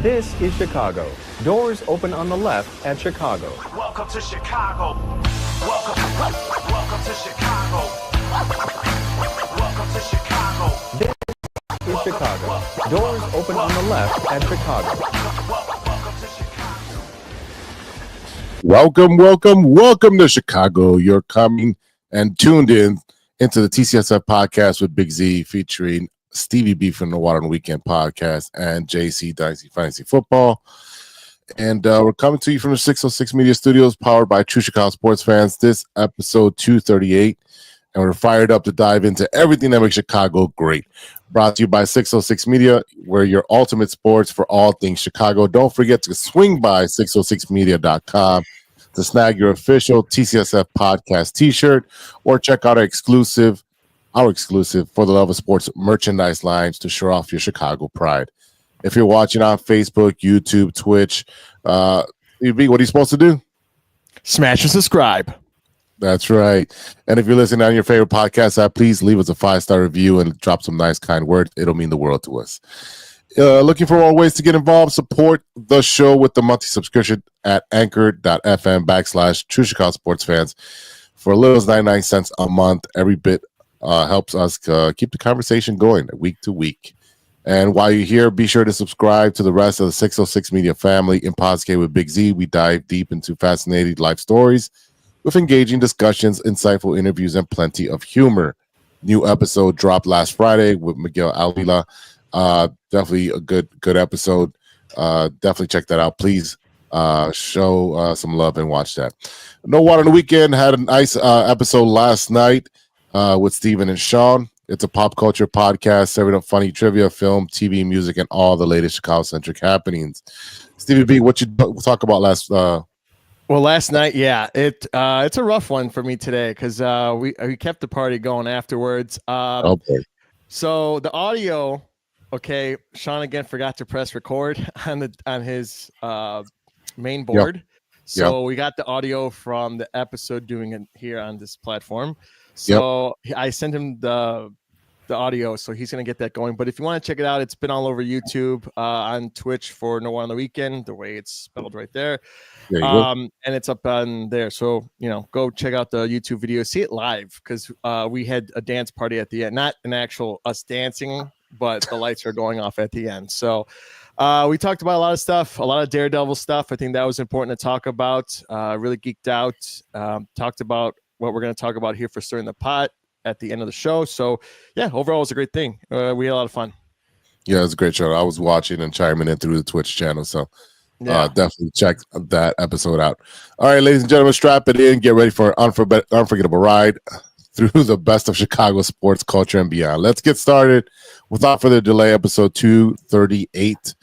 This is Chicago. Doors open on the left at Chicago. Welcome to Chicago. Welcome to Chicago. Welcome to Chicago. This is Chicago. Doors open on the left at Chicago. Welcome to Chicago. You're coming and tuned in into the TCSF podcast with Big Z, featuring Stevie B from the Water on the Weekend podcast and JC Dynasty Fantasy Football. And we're coming to you from the 606 Media Studios, powered by True Chicago Sports Fans. This episode 238, and we're fired up to dive into everything that makes Chicago great. Brought to you by 606 Media, where your ultimate sports for all things Chicago. Don't forget to swing by 606media.com to snag your official TCSF podcast t-shirt, or check out our exclusive For the Love of Sports merchandise lines to show off your Chicago pride. If you're watching on Facebook, YouTube, Twitch, what are you supposed to do? Smash and subscribe. That's right. And if you're listening on your favorite podcast app, please leave us a 5-star review and drop some nice, kind words. It'll mean the world to us. Looking for more ways to get involved? Support the show with the monthly subscription at anchor.fm/True Chicago Sports Fans. For as little as 99 cents a month, every bit helps us keep the conversation going week to week. And while you're here, be sure to subscribe to the rest of the 606 Media family. In Podcast with Big Z, we dive deep into fascinating life stories with engaging discussions, insightful interviews, and plenty of humor. New episode dropped last Friday with Miguel Alvila. Definitely a good episode. Definitely check that out. Please show some love and watch that. No Water on the Weekend had a nice episode last night with Steven and Sean. It's a pop culture podcast serving up funny trivia, film, TV, music, and all the latest Chicago-centric happenings. Stevie B, what you talk about last? Well, last night, yeah, it's a rough one for me today because we kept the party going afterwards. Okay. So the audio, okay, Sean again forgot to press record on his main board. Yep. So we got the audio from the episode doing it here on this platform. So I sent him the audio, so he's going to get that going. But if you want to check it out, it's been all over YouTube, on Twitch for No One on the Weekend, the way it's spelled right there. And it's up on there. So, go check out the YouTube video. See it live because we had a dance party at the end. Not an actual us dancing, but the lights are going off at the end. So we talked about a lot of stuff, a lot of Daredevil stuff. I think that was important to talk about. Really geeked out. Talked about what we're going to talk about here for Stirring the Pot at the end of the show. So, yeah, overall, it was a great thing. We had a lot of fun. Yeah, it was a great show. I was watching and chiming in through the Twitch channel. So definitely check that episode out. All right, ladies and gentlemen, strap it in. Get ready for an unforgettable ride through the best of Chicago sports culture and beyond. Let's get started. Without further delay, episode 238,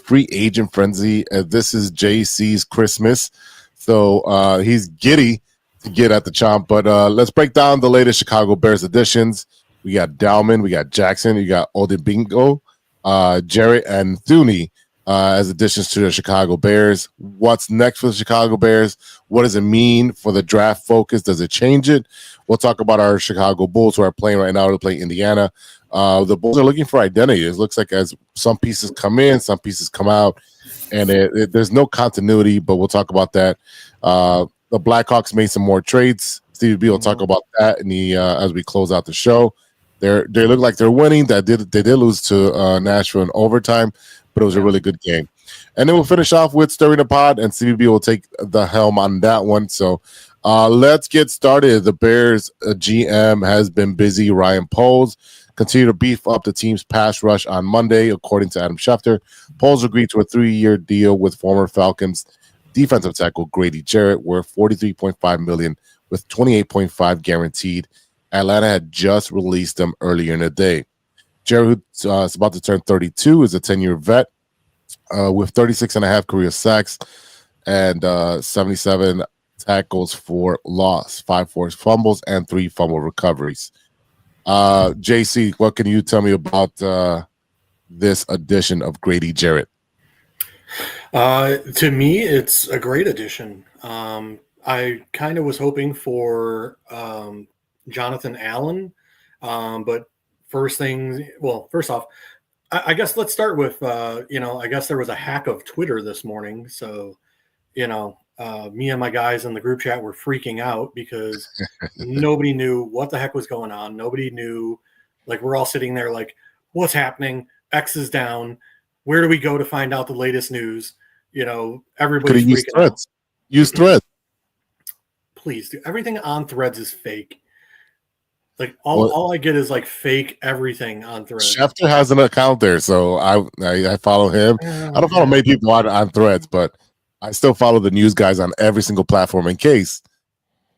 Free Agent Frenzy. This is JC's Christmas. So he's giddy to get at the chomp. But let's break down the latest Chicago Bears additions. We got Dalman, we got Jackson, you got Odeyingbo, Jarret, and Thuney as additions to the Chicago Bears. What's next for the Chicago Bears? What does it mean for the draft focus? Does it change it? We'll talk about our Chicago Bulls who are playing right now to play Indiana. The Bulls are looking for identity. It looks like as some pieces come in, some pieces come out, and there's no continuity, but we'll talk about that. The Blackhawks made some more trades. Steve B will talk about that as we close out the show. They look like they're winning. They did lose to Nashville in overtime, but it was a really good game. And then we'll finish off with Stirring the Pot, and CBB will take the helm on that one. So let's get started. The Bears GM has been busy. Ryan Poles continue to beef up the team's pass rush on Monday, according to Adam Schefter. Poles agreed to a 3-year deal with former Falcons defensive tackle Grady Jarrett, worth $43.5 million with $28.5 guaranteed. Atlanta had just released him earlier in the day. Jarrett, who is about to turn 32, is a 10-year vet with 36.5 career sacks and 77 tackles for loss, 5 forced fumbles, and 3 fumble recoveries. JC, what can you tell me about this addition of Grady Jarrett? To me, it's a great addition. I kind of was hoping for Jonathan Allen, but first off, I guess let's start with, I guess there was a hack of Twitter this morning. So, me and my guys in the group chat were freaking out because nobody knew what the heck was going on. Nobody knew, like, we're all sitting there like, what's happening? X is down. Where do we go to find out the latest news? Everybody's freaking out. Threads. Use Threads. Please do. Everything on Threads is fake. Like all I get is like fake everything on Threads. Schefter has an account there, so I follow him. I don't follow many people on Threads, but I still follow the news guys on every single platform in case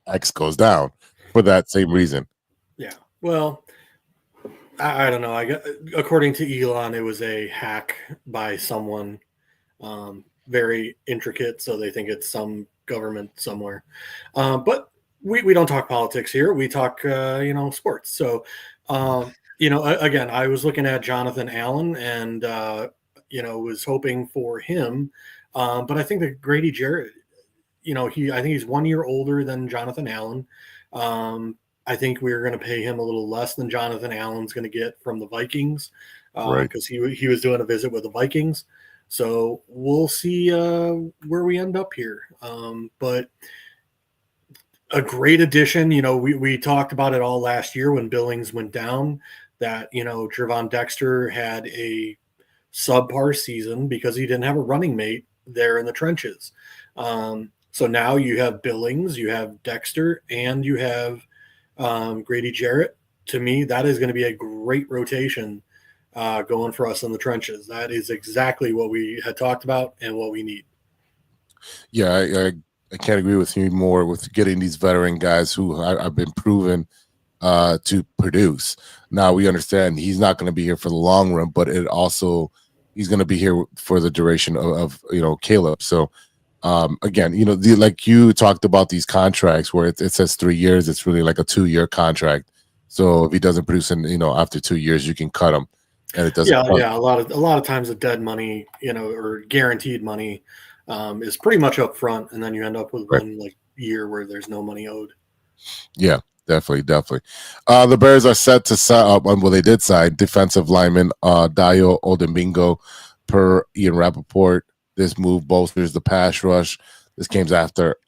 X goes down for that same reason. Yeah. Well, I don't know. According to Elon, it was a hack by someone, very intricate. So they think it's some government somewhere. But we don't talk politics here. We talk, sports. So, again, I was looking at Jonathan Allen and, was hoping for him. But I think that Grady Jarrett, I think he's 1 year older than Jonathan Allen. I think we're going to pay him a little less than Jonathan Allen's going to get from the Vikings because he was doing a visit with the Vikings. So we'll see where we end up here. But a great addition. We talked about it all last year when Billings went down that, Trevon Dexter had a subpar season because he didn't have a running mate there in the trenches. So now you have Billings, you have Dexter, and you have Grady Jarrett. To me, that is going to be a great rotation going for us in the trenches. That is exactly what we had talked about and what we need. Yeah, I can't agree with you more with getting these veteran guys who have been proven to produce. Now we understand he's not going to be here for the long run, but he's going to be here for the duration of Caleb. So again, like you talked about these contracts where it says 3 years, it's really like a 2-year contract. So if he doesn't produce after 2 years, you can cut him, and it doesn't. Yeah. A lot of times the dead money, or guaranteed money, is pretty much up front, and then you end up with one year where there's no money owed. Yeah, definitely. The Bears are set to sign. Well, they did sign defensive lineman Dayo Odeyingbo per Ian Rappaport. This move bolsters the pass rush. This came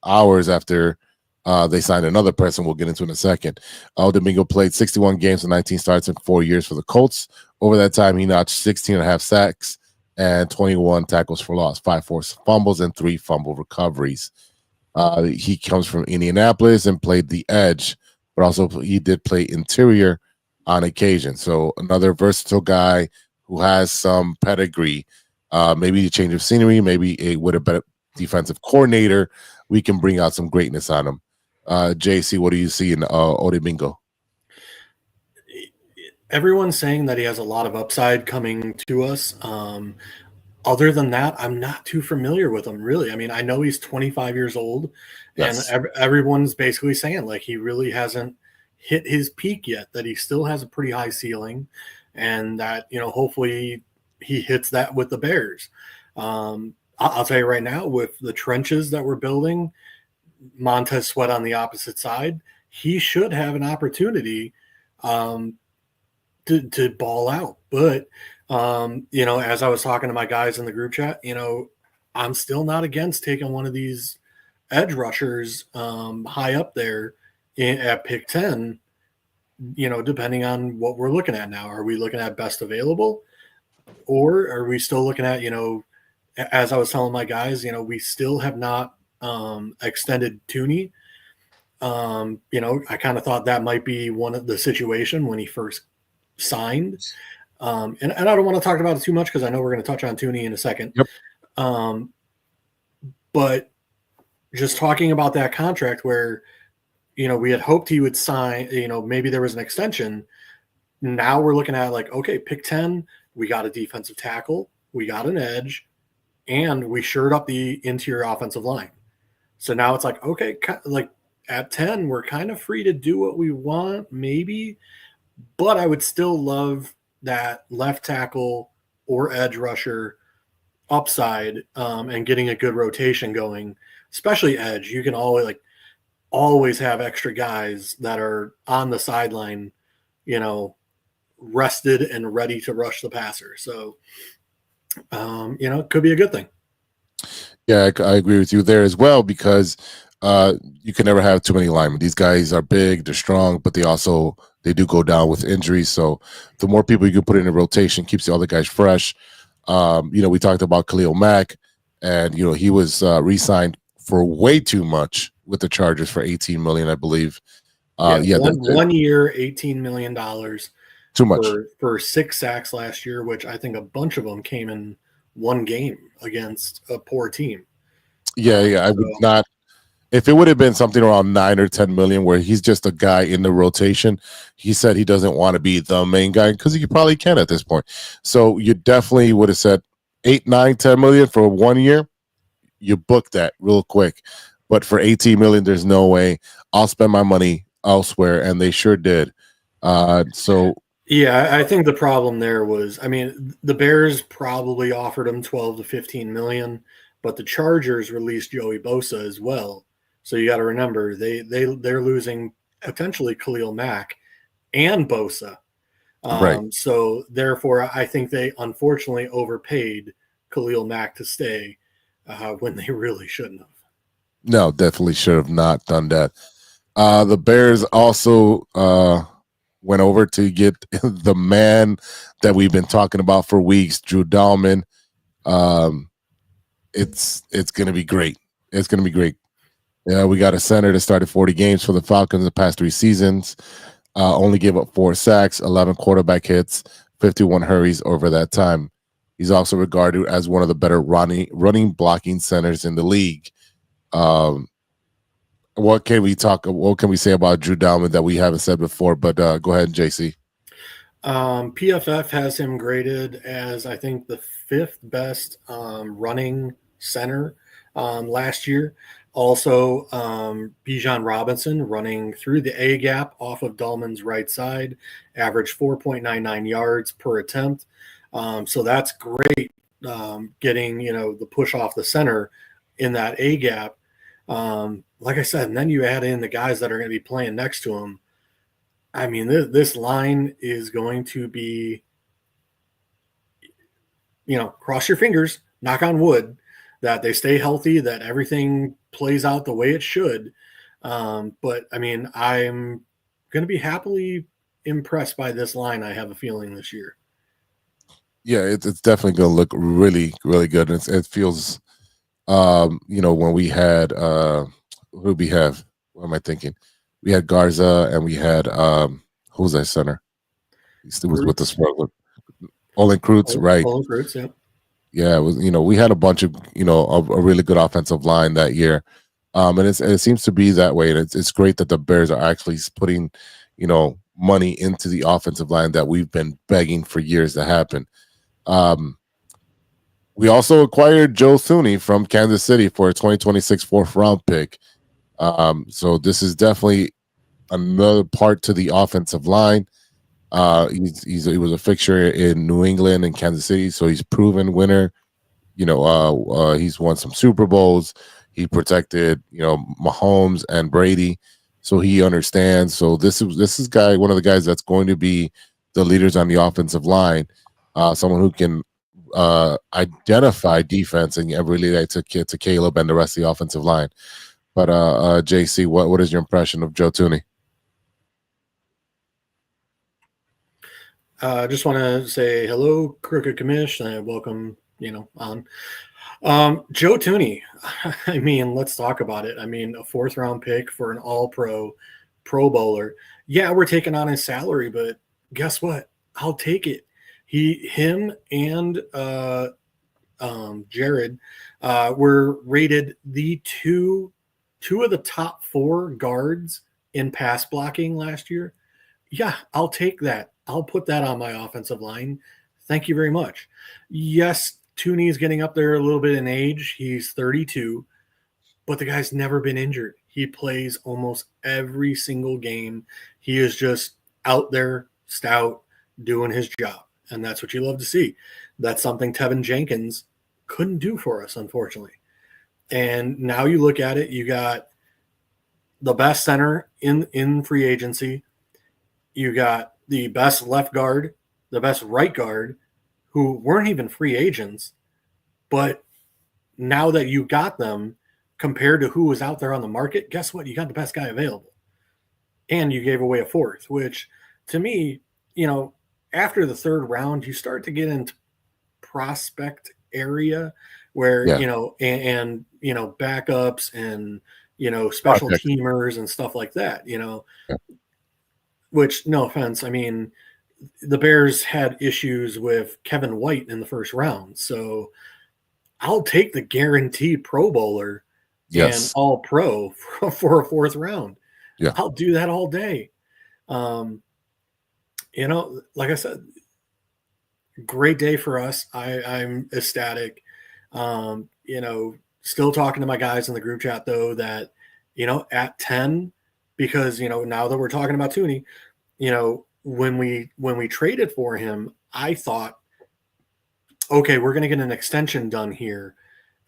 hours after they signed another person we'll get into in a second. Odeyingbo played 61 games and 19 starts in 4 years for the Colts. Over that time, he notched 16 and a half sacks and 21 tackles for loss, 5 forced fumbles, and 3 fumble recoveries. He comes from Indianapolis and played the edge, but also he did play interior on occasion. So another versatile guy who has some pedigree. Maybe a change of scenery, maybe with a better defensive coordinator, we can bring out some greatness on him. JC, what do you see in Odeyingbo? Everyone's saying that he has a lot of upside coming to us. Other than that, I'm not too familiar with him, really. I mean, I know he's 25 years old, yes, and everyone's basically saying like he really hasn't hit his peak yet, that he still has a pretty high ceiling, and that, hopefully he hits that with the Bears. I'll tell you right now, with the trenches that we're building, Montez Sweat on the opposite side, he should have an opportunity to ball out. But, as I was talking to my guys in the group chat, I'm still not against taking one of these edge rushers high up there at pick 10, depending on what we're looking at now. Are we looking at best available? Or are we still looking at, as I was telling my guys, we still have not extended Thuney. I kind of thought that might be one of the situation when he first signed. And I don't want to talk about it too much because I know we're going to touch on Thuney in a second. Yep. But just talking about that contract where, we had hoped he would sign, maybe there was an extension. Now we're looking at like, okay, pick 10, we got a defensive tackle, we got an edge, and we shored up the interior offensive line. So now it's like, okay, like at 10, we're kind of free to do what we want, maybe, but I would still love that left tackle or edge rusher upside and getting a good rotation going, especially edge. You can always have extra guys that are on the sideline, rested and ready to rush the passer. So, it could be a good thing. Yeah, I agree with you there as well, because you can never have too many linemen. These guys are big, they're strong, but they do go down with injuries. So the more people you can put in a rotation keeps the other guys fresh. We talked about Khalil Mack, and he was re-signed for way too much with the Chargers for $18 million, I believe. One year, $18 million. Too much for 6 sacks last year, which I think a bunch of them came in one game against a poor team. I would not. If it would have been something around 9 or 10 million, where he's just a guy in the rotation, he said he doesn't want to be the main guy, because he probably can at this point. So you definitely would have said 8, 9, 10 million for 1 year. You book that real quick. But for 18 million, there's no way. I'll spend my money elsewhere, and they sure did. I think the problem there was, the Bears probably offered him 12 to 15 million, but the Chargers released Joey Bosa as well. So you got to remember they're losing potentially Khalil Mack and Bosa. Right. So therefore, I think they unfortunately overpaid Khalil Mack to stay when they really shouldn't have. No, definitely should have not done that. The Bears also went over to get the man that we've been talking about for weeks, Drew Dalman. It's going to be great. It's going to be great. Yeah, we got a center that started 40 games for the Falcons the past 3 seasons. Only gave up 4 sacks, 11 quarterback hits, 51 hurries over that time. He's also regarded as one of the better running blocking centers in the league. What can we say about Drew Dalman that we haven't said before? But go ahead, JC. PFF has him graded as, I think, the 5th best running center last year. Also, Bijan Robinson running through the A gap off of Dalman's right side, averaged 4.99 yards per attempt. So that's great, getting the push off the center in that A gap. Like I said, and then you add in the guys that are going to be playing next to him. This line is going to be, cross your fingers, knock on wood, that they stay healthy, that everything plays out the way it should. But I'm going to be happily impressed by this line, I have a feeling, this year. Yeah, it's definitely going to look really, really good. It feels, when we had, who did we have? What am I thinking? We had Garza, and we had, who was that center? He still was with us for Olin Kreutz, right? Olin Kreutz, yeah. Yeah, it was, we had a bunch of, a really good offensive line that year. And it seems to be that way. And it's great that the Bears are actually putting, money into the offensive line that we've been begging for years to happen. We also acquired Joe Thuney from Kansas City for a 2026 4th-round pick. So this is definitely another part to the offensive line. He was a fixture in New England and Kansas City, so he's proven winner. He's won some Super Bowls. He protected, Mahomes and Brady, so he understands. So this is one of the guys that's going to be the leaders on the offensive line. Someone who can identify defense and relay that to Caleb and the rest of the offensive line. But JC, what is your impression of Joe Thuney? I just want to say hello, Crooked Commish, and welcome, on. Joe Thuney, let's talk about it. A 4th-round pick for an all-pro Pro Bowler. Yeah, we're taking on his salary, but guess what? I'll take it. Him and Jarret were rated the two of the top 4 guards in pass blocking last year. Yeah, I'll take that. I'll put that on my offensive line. Thank you very much. Yes, Thuney is getting up there a little bit in age. He's 32, but the guy's never been injured. He plays almost every single game. He is just out there, stout, doing his job, and that's what you love to see. That's something Tevin Jenkins couldn't do for us, unfortunately. And now you look at it, you got the best center in free agency. You got the best left guard, the best right guard, who weren't even free agents, but now that you got them compared to who was out there on the market, guess what? You got the best guy available. And you gave away a fourth, which to me, after the third round, you start to get into prospect area where, and backups and, special teamers and stuff like that, which, no offense, I mean, the Bears had issues with Kevin White in the first round. So I'll take the guaranteed Pro Bowler and all pro for a fourth round. Yeah. I'll do that all day. Like I said, great day for us. I'm ecstatic. Still talking to my guys in the group chat though, that, at 10, because, now that we're talking about Thuney, when we traded for him, I thought, okay, we're going to get an extension done here.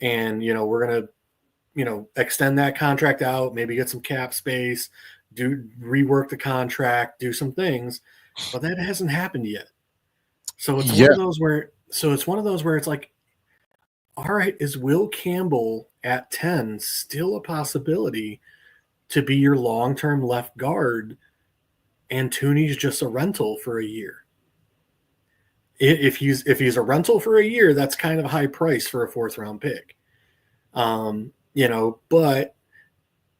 And, we're going to, extend that contract out, maybe get some cap space, rework the contract, do some things, but that hasn't happened yet. So it's one of those where it's like, all right, is Will Campbell at 10 still a possibility to be your long-term left guard, and Thuney's just a rental for a year? If he's a rental for a year, that's kind of a high price for a fourth round pick. But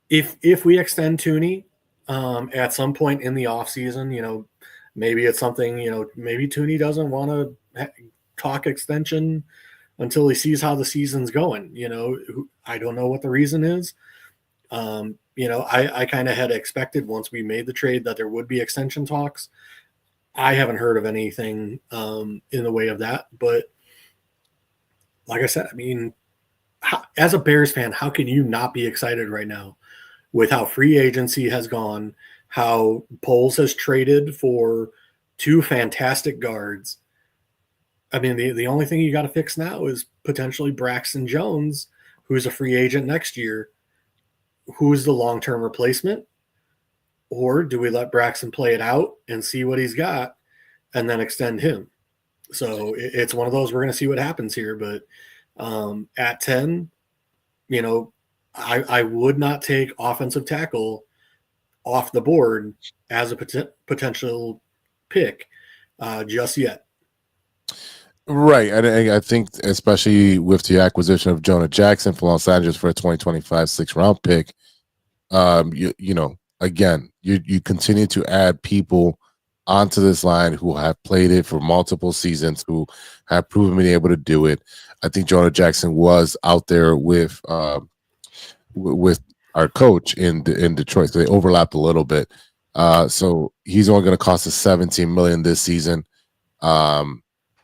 if we extend Thuney at some point in the offseason, maybe it's something, maybe Thuney doesn't want to talk extension until he sees how the season's going. I don't know what the reason is. I kind of had expected once we made the trade that there would be extension talks. I haven't heard of anything in the way of that. But like I said, I mean, as a Bears fan, how can you not be excited right now with how free agency has gone, how Poles has traded for two fantastic guards? I mean, the only thing you got to fix now is potentially Braxton Jones, who's a free agent next year. Who's the long-term replacement? Or do we let Braxton play it out and see what he's got and then extend him? So it's one of those, we're going to see what happens here. But at 10, I would not take offensive tackle off the board as a potential pick just yet. Right. I think especially with the acquisition of Jonah Jackson from Los Angeles for a 2025 6th-round pick, again, you continue to add people onto this line who have played it for multiple seasons, who have proven being able to do it. I think Jonah Jackson was out there with our coach in Detroit, so they overlapped a little bit. So he's only going to cost us $17 million this season.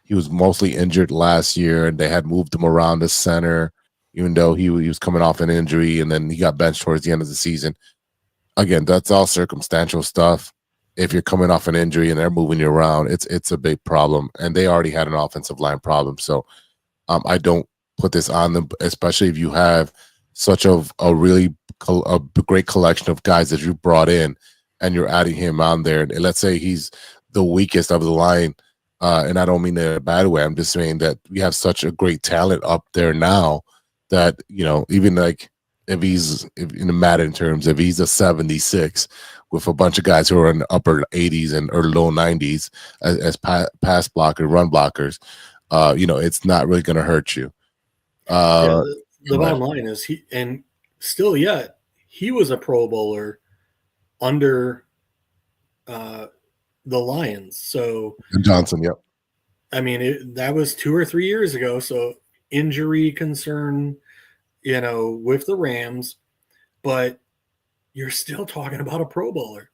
He was mostly injured last year, and they had moved him around the center, even though he was coming off an injury, and then he got benched towards the end of the season. Again, that's all circumstantial stuff. If you're coming off an injury and they're moving you around, it's a big problem, and they already had an offensive line problem. So I don't put this on them, especially if you have such a great collection of guys that you brought in, and you're adding him on there. And let's say he's the weakest of the line. And I don't mean that in a bad way. I'm just saying that we have such a great talent up there now that, even like if in the Madden terms, if he's a 76 with a bunch of guys who are in the upper 80s or low 90s as pass blocker, run blockers, it's not really going to hurt you. The bottom line is he was a Pro Bowler under the Lions. So Johnson, yep. I mean, that was 2 or 3 years ago. So injury concern, with the Rams, but you're still talking about a Pro Bowler.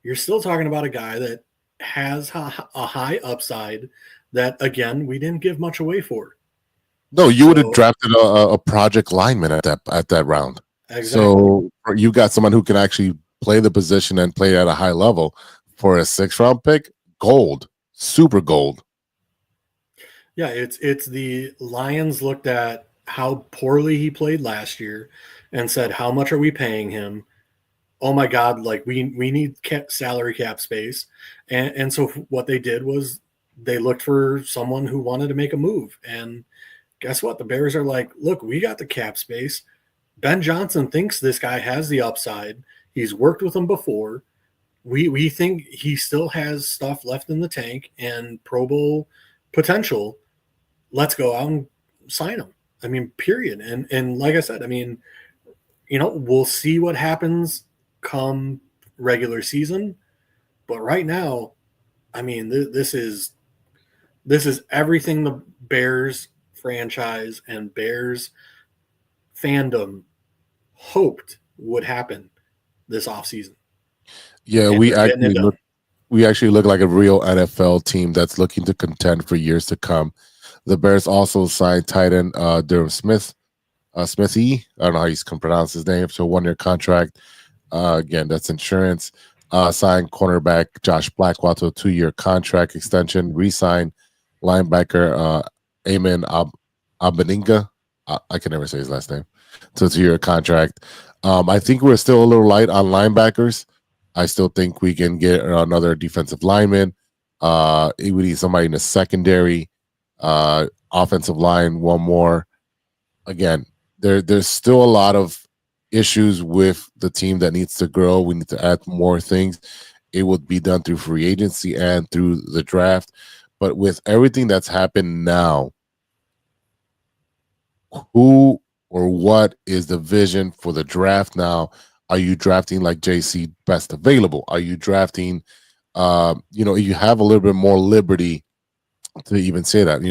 You're still talking about a guy that has a high upside that, again, we didn't give much away for. No, you would have drafted a project lineman at that round. Exactly. So you got someone who can actually play the position and play at a high level. For a 6th-round pick, gold, super gold. Yeah, it's the Lions looked at how poorly he played last year and said, how much are we paying him? oh my God, like we need salary cap space. And so what they did was they looked for someone who wanted to make a move. And guess what? The Bears are like, look, we got the cap space. Ben Johnson thinks this guy has the upside. He's worked with him before. We think he still has stuff left in the tank and Pro Bowl potential. Let's go out and sign him. I mean, period. And like I said, I mean, we'll see what happens come regular season. But right now, I mean, this is everything the Bears franchise and Bears fandom hoped would happen this offseason. Yeah, And we they're getting it actually look like a real NFL team that's looking to contend for years to come. The Bears also signed tight end Durham Smithy. I don't know how you can pronounce his name. So 1-year contract. Again, that's insurance. Signed cornerback Josh Blackwell to a 2-year contract extension. Re-signed linebacker Amen Abaninga. I can never say his last name. To a 2-year contract. I think we're still a little light on linebackers. I still think we can get another defensive lineman. We need somebody in the secondary. Offensive line, one more. Again, there's still a lot of issues with the team that needs to grow. We need to add more things. It would be done through free agency and through the draft. But with everything that's happened now, who or what is the vision for the draft now? Are you drafting like JC best available? Are you drafting, you have a little bit more liberty to even say that,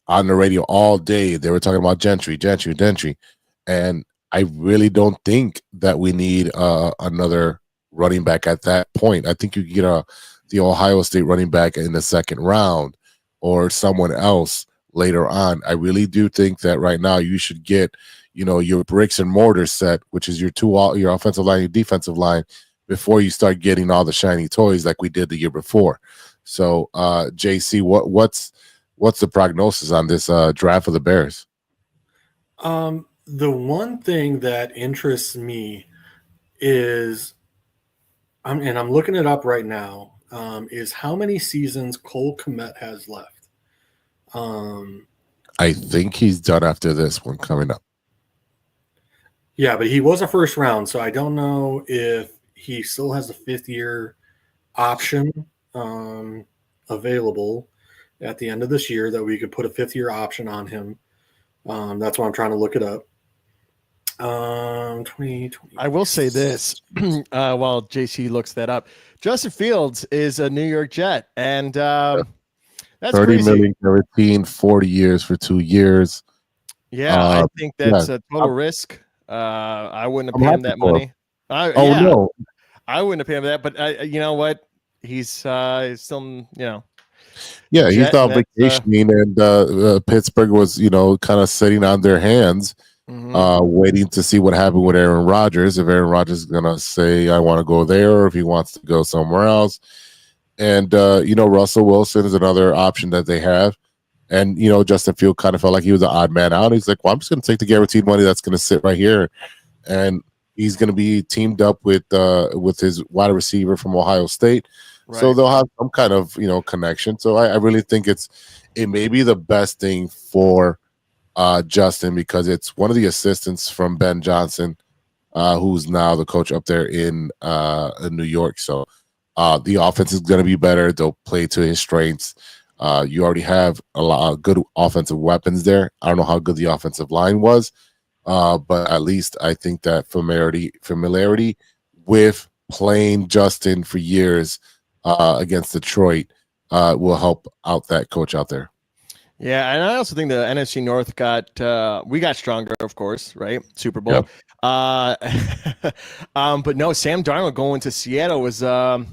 on the radio all day, they were talking about Gentry. And I really don't think that we need another running back at that point. I think you can get the Ohio State running back in the second round or someone else later on. I really do think that right now you should get, your bricks and mortar set, which is your offensive line, your defensive line, before you start getting all the shiny toys like we did the year before. So, JC, what's the prognosis on this draft of the Bears? The one thing that interests me is, I'm looking it up right now, is how many seasons Cole Kmet has left. I think he's done after this one coming up. Yeah, but he was a first round, so I don't know if he still has a 5th-year option available at the end of this year that we could put a 5th-year option on him. That's why I'm trying to look it up. 2020. I will say this while JC looks that up. Justin Fields is a New York Jet, and that's $30 crazy. million guaranteed, 40 years for 2 years. Yeah, I think that's a total risk. I wouldn't have paid him that money. No, I wouldn't have paid him that. But you know what? He's still, Yeah, he's on vacationing, and Pittsburgh was, kind of sitting on their hands, waiting to see what happened with Aaron Rodgers. If Aaron Rodgers is gonna say, "I want to go there," or if he wants to go somewhere else. And Russell Wilson is another option that they have. And, Justin Field kind of felt like he was an odd man out. He's like, well, I'm just going to take the guaranteed money that's going to sit right here. And he's going to be teamed up with his wide receiver from Ohio State. Right. So they'll have some kind of, connection. So I really think it may be the best thing for Justin, because it's one of the assistants from Ben Johnson, who's now the coach up there in New York. So the offense is going to be better. They'll play to his strengths. You already have a lot of good offensive weapons there. I don't know how good the offensive line was, but at least I think that familiarity with playing Justin for years against Detroit will help out that coach out there. Yeah, and I also think the NFC North we got stronger, of course, right? Super Bowl. Yep. But no, Sam Darnold going to Seattle was a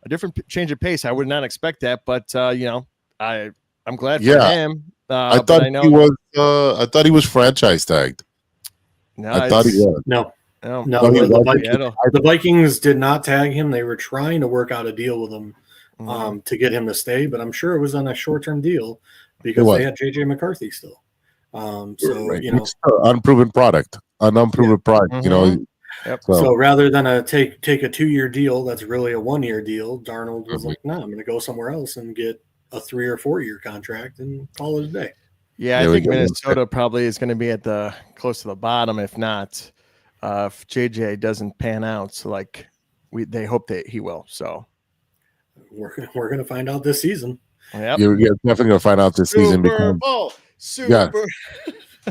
different change of pace. I would not expect that, but I'm glad for him. I thought he was franchise tagged. No, I thought he was. No. The Vikings did not tag him. They were trying to work out a deal with him to get him to stay, but I'm sure it was on a short-term deal because they had JJ McCarthy still. Unproven product. An unproven product. Yep. So rather than take a 2-year deal, that's really a 1-year deal. Darnold was like, "No, I'm going to go somewhere else and get a 3 or 4-year contract and call it a day." Yeah, I think Minnesota probably is going to be at the close to the bottom, if not, if JJ doesn't pan out. So like, they hope that he will. So we're going to find out this season. Yep. You're definitely going to find out this season. Super Bowl.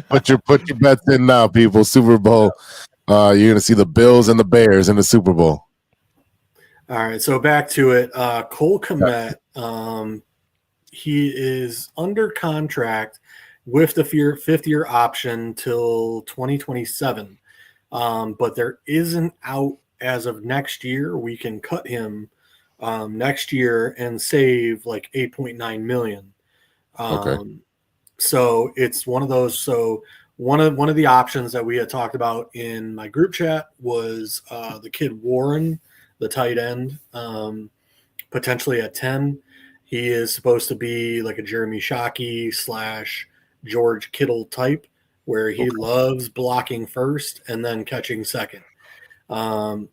Put your bets in now, people. Super Bowl. You're going to see the Bills and the Bears in the Super Bowl. All right, so back to it. Cole Kmet, he is under contract with the 5th-year option till 2027. But there isn't out as of next year. We can cut him next year and save like $8.9 million. Okay. So it's one of those. So one of the options that we had talked about in my group chat was the kid Warren, the tight end, potentially at 10. He is supposed to be like a Jeremy Shockey / George Kittle type, where he loves blocking first and then catching second. So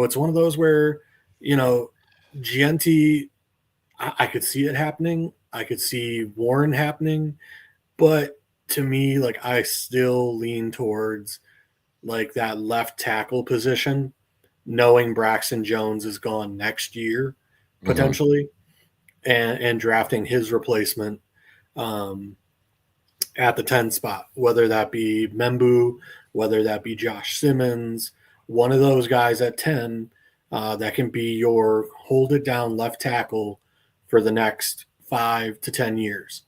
it's one of those where, Gianti, I could see it happening. I could see Warren happening. But to me, like, I still lean towards like that left tackle position, knowing Braxton Jones is gone next year, potentially, and drafting his replacement at the 10 spot, whether that be Membu, whether that be Josh Simmons, one of those guys at 10 that can be your hold it down left tackle for the next 5 to 10 years.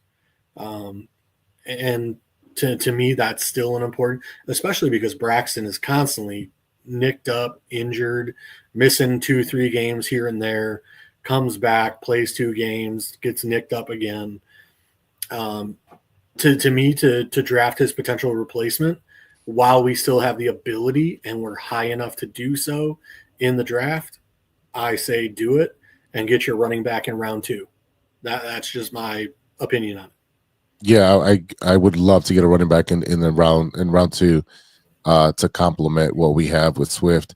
And to me, that's still an important, especially because Braxton is constantly nicked up, injured, missing 2-3 games here and there, comes back, plays 2 games, gets nicked up again. To me, to draft his potential replacement while we still have the ability and we're high enough to do so in the draft, I say do it and get your running back in round 2. That's just my opinion on it. Yeah, I would love to get a running back in round 2 to complement what we have with Swift.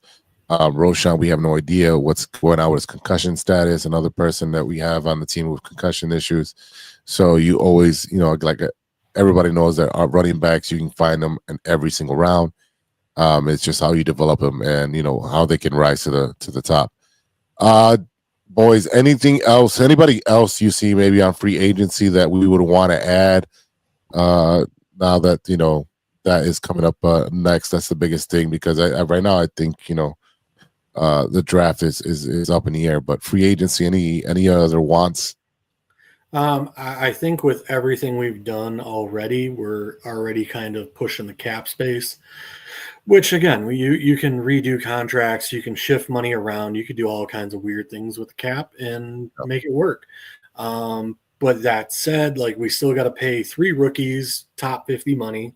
Roshan, we have no idea what's going on with his concussion status. Another person that we have on the team with concussion issues. So you always, everybody knows that our running backs, you can find them in every single round. It's just how you develop them and how they can rise to the top. Boys, anything else? Anybody else you see maybe on free agency that we would want to add? Now that that is coming up next, that's the biggest thing because right now I think the draft is up in the air. But free agency, any other wants? I think with everything we've done already, we're already kind of pushing the cap space, which again, you can redo contracts, you can shift money around, you could do all kinds of weird things with the cap and make it work. But that said, like we still got to pay 3 rookies top 50 money.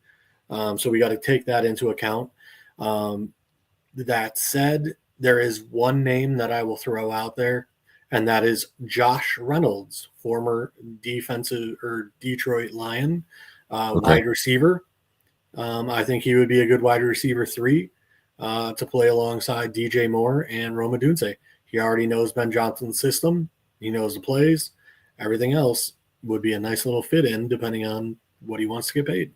So we got to take that into account. That said, there is one name that I will throw out there, and that is Josh Reynolds, former defensive or Detroit Lion, wide receiver. I think he would be a good wide receiver 3 to play alongside DJ Moore and Roma Dunze. He already knows Ben Johnson's system. He knows the plays. Everything else would be a nice little fit in depending on what he wants to get paid.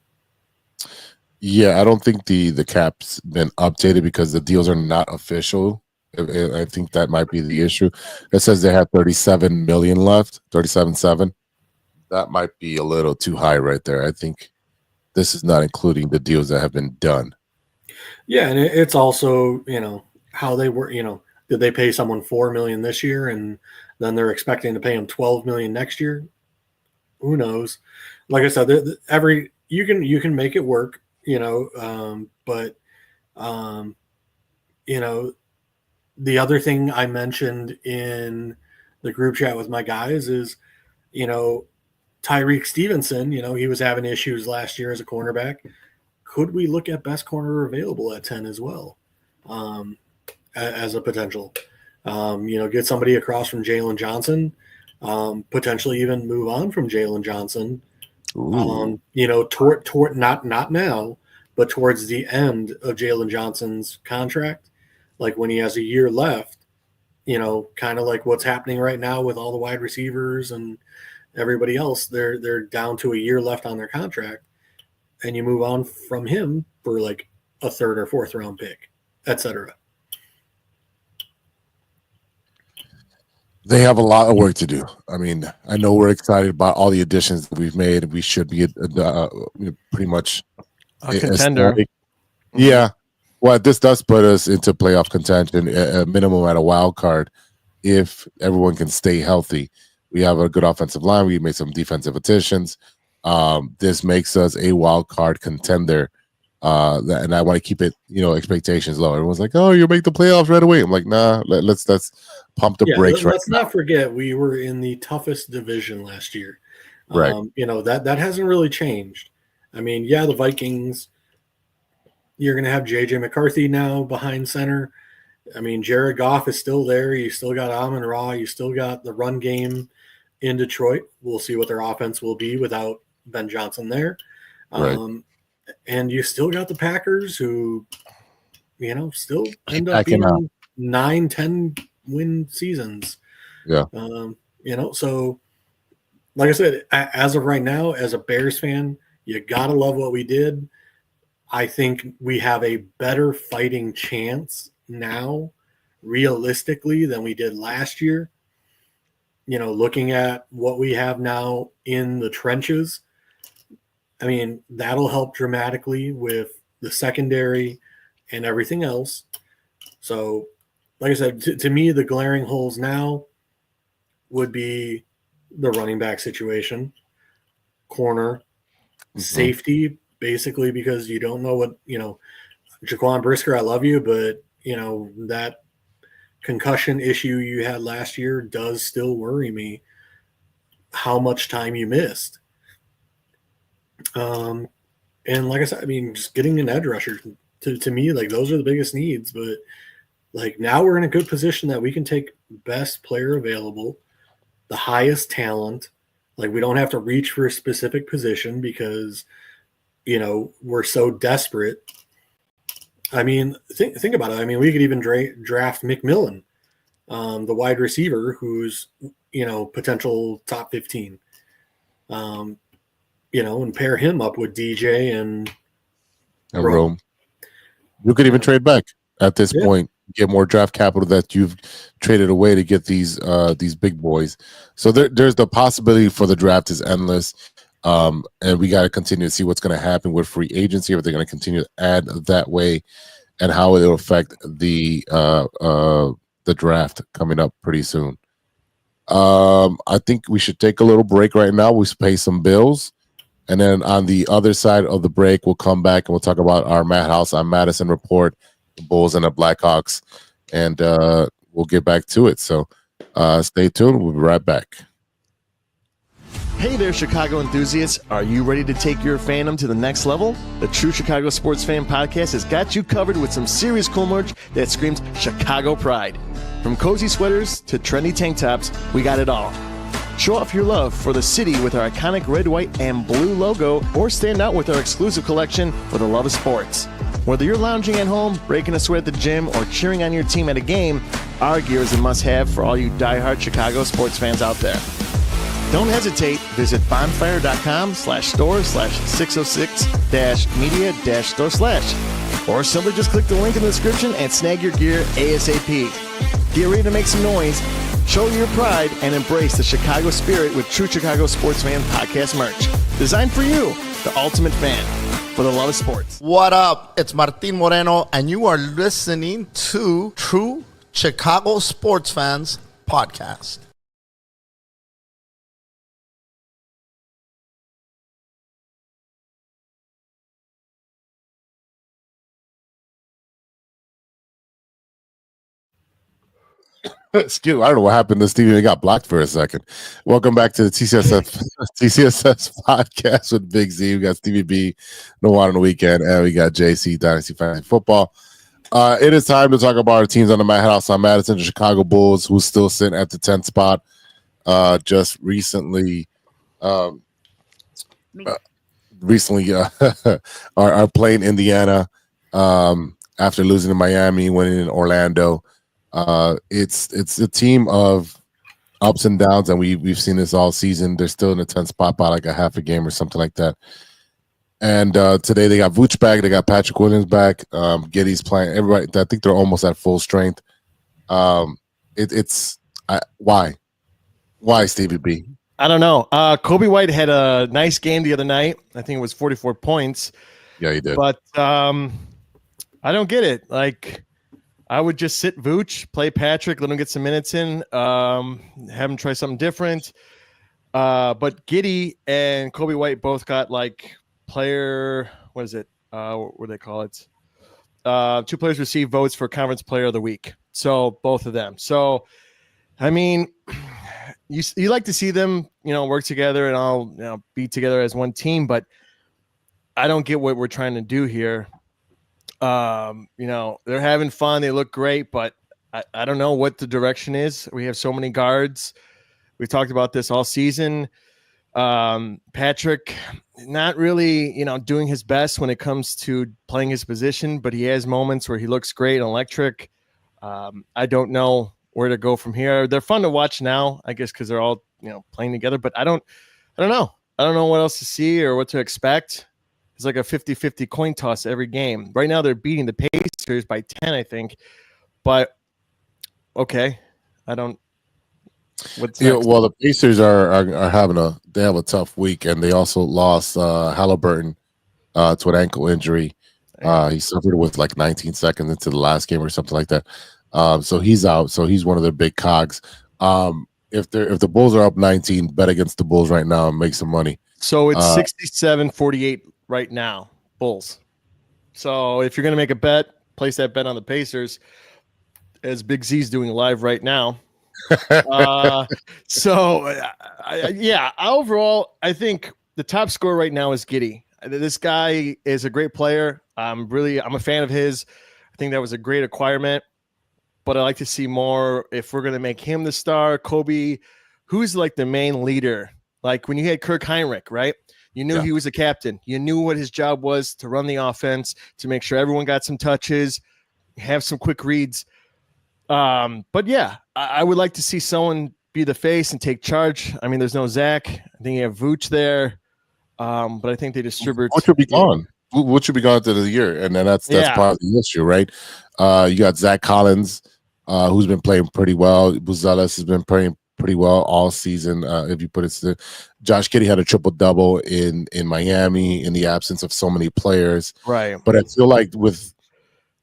Yeah, I don't think the cap's been updated because the deals are not official. I think that might be the issue. It says they have 37 million left, 37.7. That might be a little too high right there. I think this is not including the deals that have been done. Yeah, and it's also, how they were, did they pay someone $4 million this year and then they're expecting to pay them $12 million next year? Who knows? Like I said, you can make it work, but the other thing I mentioned in the group chat with my guys is, Tyreek Stevenson, he was having issues last year as a cornerback. Could we look at best corner available at 10 as well as a potential? Get somebody across from Jalen Johnson, potentially even move on from Jalen Johnson. Toward not now, But towards the end of Jalen Johnson's contract, like when he has a year left, kind of like what's happening right now with all the wide receivers and everybody else, they're down to a year left on their contract, and you move on from him for like a third or fourth round pick, etc. They have a lot of work to do. I mean, I know we're excited about all the additions that we've made. We should be pretty much a contender. Yeah. Well, this does put us into playoff contention, a minimum at a wild card, if everyone can stay healthy. We have a good offensive line. We made some defensive additions. This makes us a wild card contender. And I want to keep it, expectations low. Everyone's like, "Oh, you'll make the playoffs right away." I'm like, "Nah, let's pump the brakes." Let's not forget we were in the toughest division last year. Right. That hasn't really changed. I mean, yeah, the Vikings. You're going to have J.J. McCarthy now behind center. I mean, Jared Goff is still there. You still got Amon-Ra. You still got the run game in Detroit. We'll see what their offense will be without Ben Johnson there. Right. And you still got the Packers who, still end up being 9-10 win seasons. Yeah. So like I said, as of right now, as a Bears fan, you got to love what we did. I think we have a better fighting chance now, realistically, than we did last year. Looking at what we have now in the trenches, I mean, that'll help dramatically with the secondary and everything else. So, like I said, to me, the glaring holes now would be the running back situation, corner, safety, basically, because you don't know what, Jaquan Brisker, I love you, but, that concussion issue you had last year does still worry me, how much time you missed. And like I said, I mean, just getting an edge rusher, to me, like, those are the biggest needs. But, like, now we're in a good position that we can take best player available, the highest talent. Like, we don't have to reach for a specific position because – we're so desperate. I mean, think about it. I mean, we could even draft McMillan, the wide receiver, who's, potential top 15, and pair him up with DJ and Rome. You could even trade back at this point, get more draft capital that you've traded away to get these big boys. So there's the possibility for the draft is endless. And we got to continue to see what's going to happen with free agency, if they're going to continue to add that way, and how it'll affect the draft coming up pretty soon. I think we should take a little break right now. We pay some bills, and then on the other side of the break, we'll come back and we'll talk about our Madhouse on Madison report, the Bulls and the Blackhawks, and we'll get back to it. So stay tuned. We'll be right back. Hey there, Chicago enthusiasts. Are you ready to take your fandom to the next level? The True Chicago Sports Fan Podcast has got you covered with some serious cool merch that screams Chicago pride. From cozy sweaters to trendy tank tops, we got it all. Show off your love for the city with our iconic red, white, and blue logo, or stand out with our exclusive collection for the love of sports. Whether you're lounging at home, breaking a sweat at the gym, or cheering on your team at a game, our gear is a must-have for all you diehard Chicago sports fans out there. Don't hesitate. Visit bonfire.com/store/606-media-store/, or simply just click the link in the description and snag your gear ASAP. Get ready to make some noise, show your pride, and embrace the Chicago spirit with True Chicago Sports Fan Podcast merch. Designed for you, the ultimate fan, for the love of sports. What up? It's Martin Moreno, and you are listening to True Chicago Sports Fans Podcast. Excuse me, I don't know what happened to Stevie. They got blocked for a second. Welcome back to the TCSS podcast with Big Z. We got Stevie B, No One on the Weekend, and we got JC, Dynasty Fantasy Football. It is time to talk about our teams on the Madhouse on Madison, the Chicago Bulls, who's still sitting at the 10th spot. Just recently, the recently are playing Indiana after losing to Miami, winning in Orlando. It's a team of ups and downs, and we've seen this all season. They're still in a 10 spot by like a half a game or something like that. And today they got Vooch back, they got Patrick Williams back, Giddy's playing. Everybody, I think they're almost at full strength. Why Stevie B? I don't know. Kobe White had a nice game the other night. I think it was 44 points. Yeah, he did. But I don't get it. Like, I would just sit Vooch, play Patrick, let him get some minutes in, have him try something different. But Giddy and Kobe White both got like player, what is it? What do they call it? 2 players received votes for Conference Player of the Week. So both of them. So, I mean, you like to see them, work together and all, be together as one team, but I don't get what we're trying to do here. They're having fun. They look great, but I don't know what the direction is. We have so many guards. We talked about this all season. Patrick, not really, doing his best when it comes to playing his position, but he has moments where he looks great and electric. I don't know where to go from here. They're fun to watch now, I guess, because they're all, playing together, but I don't know. I don't know what else to see or what to expect. It's like a 50-50 coin toss every game. Right now they're beating the Pacers by 10, I think. But okay, I don't. What's next? Well, the Pacers are having a tough week, and they also lost Halliburton to an ankle injury. He suffered with like 19 seconds into the last game or something like that. So he's out. So he's one of their big cogs. If the Bulls are up 19, bet against the Bulls right now and make some money. So it's 67-48 right now, Bulls. So if you're going to make a bet, place that bet on the Pacers, as Big Z's doing live right now. Overall, I think the top scorer right now is Giddy. This guy is a great player. I'm a fan of his. I think that was a great acquirement, but I like to see more. If we're going to make him the star, Kobe, who's like the main leader, like when you had Kirk Heinrich, right? You knew he was a captain. You knew what his job was, to run the offense, to make sure everyone got some touches, have some quick reads. But yeah, I would like to see someone be the face and take charge. I mean, there's no Zach. I think you have Vooch there. But I think they distribute. What should be gone? What should be gone at the end of the year? And then that's part of the issue, right? You got Zach Collins, who's been playing pretty well. Buzelis has been playing pretty well all season. If you put it to Josh Giddey had a triple-double in Miami in the absence of so many players. Right. But I feel like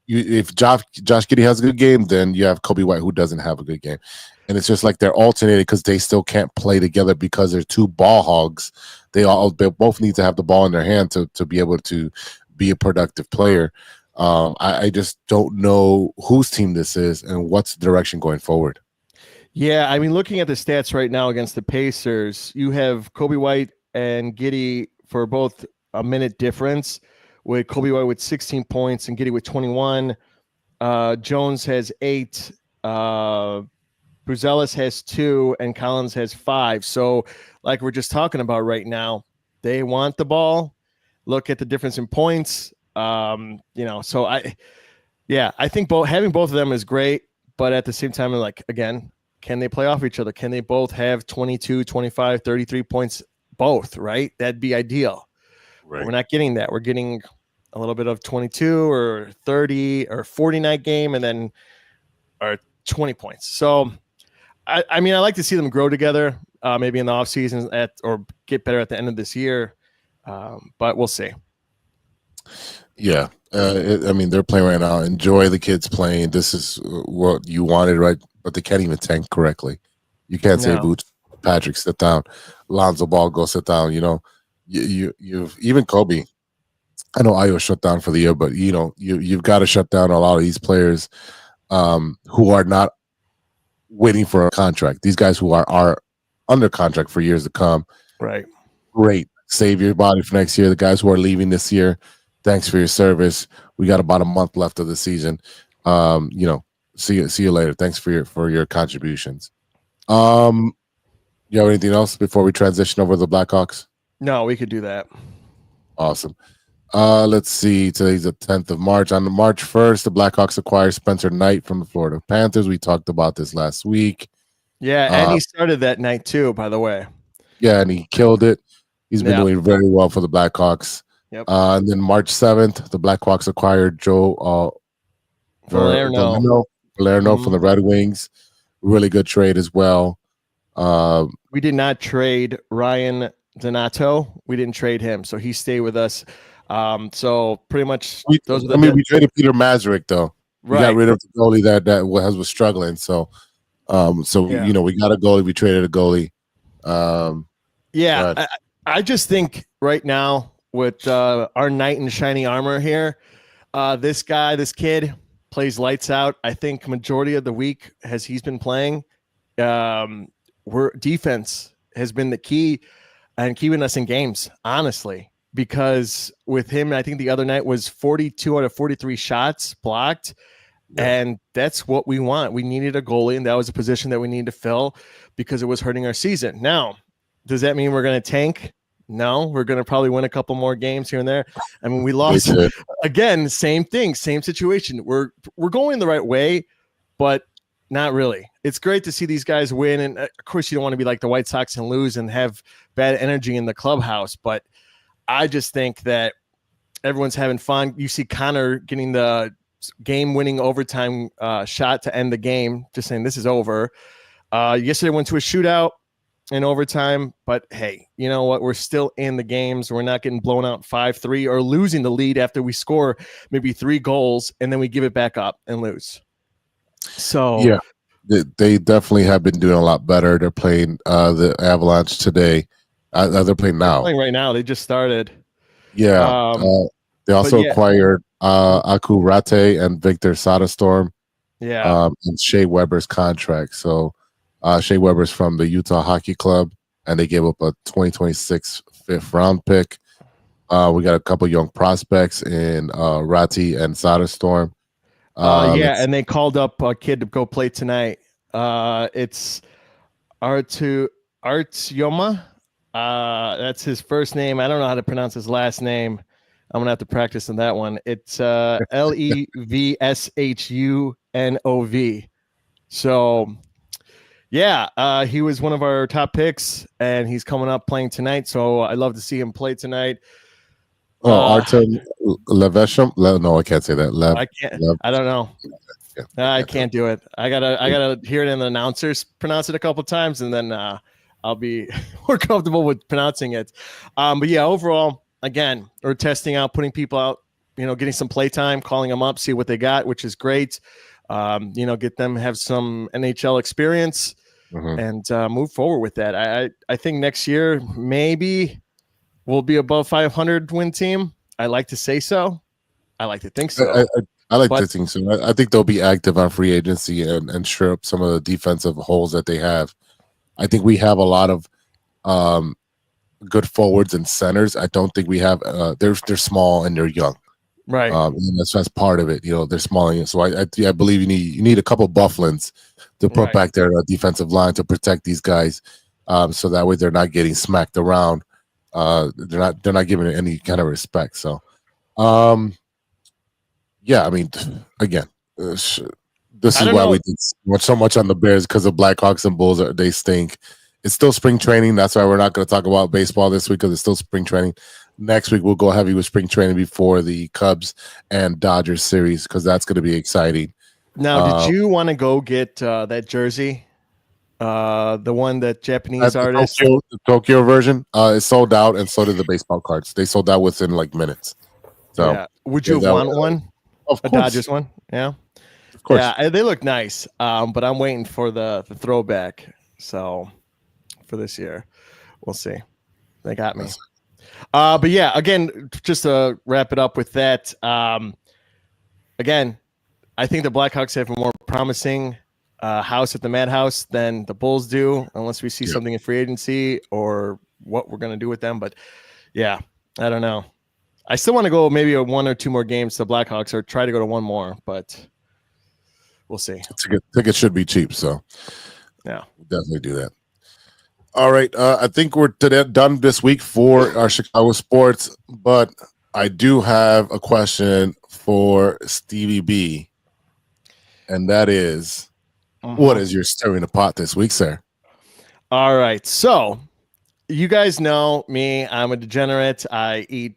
if Josh Giddey has a good game, then you have Kobe White who doesn't have a good game. And it's just like they're alternating because they still can't play together because they're 2 ball hogs. They both need to have the ball in their hand to be able to be a productive player. I just don't know whose team this is and what's the direction going forward. Yeah, I mean, looking at the stats right now against the Pacers, you have Kobe White and Giddey for both a minute difference, with Kobe White with 16 points and Giddey with 21. Jones has 8. Buzelis has 2, and Collins has 5. So, like we're just talking about right now, they want the ball. Look at the difference in points. So I think having both of them is great, but at the same time, like, again, can they play off each other? Can they both have 22, 25, 33 points both, right? That'd be ideal. Right. We're not getting that. We're getting a little bit of 22 or 30 or 40 night game and then 20 points. So, I mean, I like to see them grow together, maybe in the offseason or get better at the end of this year, but we'll see. Yeah. I mean, they're playing right now. Enjoy the kids playing. This is what you wanted, right? But they can't even tank correctly. You can't say, Boots, Patrick, sit down. Lonzo Ball, go sit down. You've even Kobe. I know Ayo shut down for the year, but you've got to shut down a lot of these players who are not waiting for a contract. These guys who are under contract for years to come. Right. Great. Save your body for next year. The guys who are leaving this year, thanks for your service. We got about a month left of the season. See you later. Thanks for your contributions. You have anything else before we transition over to the Blackhawks? No, we could do that. Awesome. Let's see. Today's the 10th of March. On March 1st, the Blackhawks acquired Spencer Knight from the Florida Panthers. We talked about this last week. Yeah, and he started that night too, by the way. Yeah, and he killed it. He's been doing very well for the Blackhawks. Yep. And then March 7th, the Blackhawks acquired Joe Valerno from the Red Wings. Really good trade as well. We did not trade Ryan Donato. We didn't trade him, so he stayed with us. So pretty much we traded Peter Mazurek though. We got rid of the goalie that was struggling. So we got a goalie. We traded a goalie. I just think right now with our knight in shining armor here, this kid plays lights out. I think majority of the week as he's been playing, defense has been the key and keeping us in games, honestly. Because with him, I think the other night was 42 out of 43 shots blocked. Yeah. And that's what we want. We needed a goalie, and that was a position that we needed to fill because it was hurting our season. Now, does that mean we're going to tank? No, we're going to probably win a couple more games here and there. I mean, we lost again, same thing, same situation. We're going the right way, but not really. It's great to see these guys win. And of course, you don't want to be like the White Sox and lose and have bad energy in the clubhouse, but I just think that everyone's having fun. You see Connor getting the game-winning overtime shot to end the game, just saying this is over. Yesterday went to a shootout in overtime, but hey, you know what? We're still in the games. We're not getting blown out 5-3 or losing the lead after we score maybe 3 goals and then we give it back up and lose. So yeah, they definitely have been doing a lot better. They're playing the Avalanche today. They're playing now. They're playing right now. They just started. Yeah. They also acquired Aku Rate and Victor Soderstrom. Yeah. And Shea Weber's contract. So Shea Weber's from the Utah Hockey Club, and they gave up a 2026 5th-round pick. We got a couple young prospects in Rate and Soderstrom. And they called up a kid to go play tonight. It's Artyoma. That's his first name. I don't know how to pronounce his last name. I'm gonna have to practice on that one. It's Levshunov. So yeah, he was one of our top picks, and he's coming up playing tonight. So I'd love to see him play tonight. Artem Levesham. No, I can't say that. I can't. I don't know. I can't do it. I gotta hear it in the announcers pronounce it a couple times, and then I'll be more comfortable with pronouncing it. But yeah, overall, again, we're testing out, putting people out, getting some play time, calling them up, see what they got, which is great. Get them have some NHL experience and move forward with that. I think next year maybe we'll be above 500 win team. I like to say so. I like to think so. I like to think so. I think they'll be active on free agency and shore up some of the defensive holes that they have. I think we have a lot of good forwards and centers. I don't think we have. They're small and they're young, right? And that's part of it. They're small, so I believe you need a couple Bufflins to put back their defensive line to protect these guys, so that way they're not getting smacked around. They're not giving it any kind of respect. So, yeah, I mean, again. This is why we did so much on the Bears, because the Blackhawks and Bulls they stink. It's still spring training. That's why we're not going to talk about baseball this week, because it's still spring training. Next week we'll go heavy with spring training before the Cubs and Dodgers series, because that's going to be exciting. Now, did you want to go get that jersey, the one that Japanese artist, the Tokyo version? Is sold out, and so did the baseball cards. They sold out within like minutes. So, yeah. Would you have want one? Of course. A Dodgers one? Yeah. Of course. Yeah, they look nice, but I'm waiting for the throwback. So for this year, we'll see. They got me. But yeah, again, just to wrap it up with that, again, I think the Blackhawks have a more promising house at the Madhouse than the Bulls do, unless we see something in free agency or what we're going to do with them. But yeah, I don't know. I still want to go maybe 1 or 2 more games to the Blackhawks, or try to go to 1 more, but we'll see. Tickets should be cheap, so yeah, we'll definitely do that. All right. I think we're done this week for our Chicago sports, but I do have a question for Stevie B, and that is, what is your stirring the pot this week, sir? All right. So you guys know me. I'm a degenerate. I eat,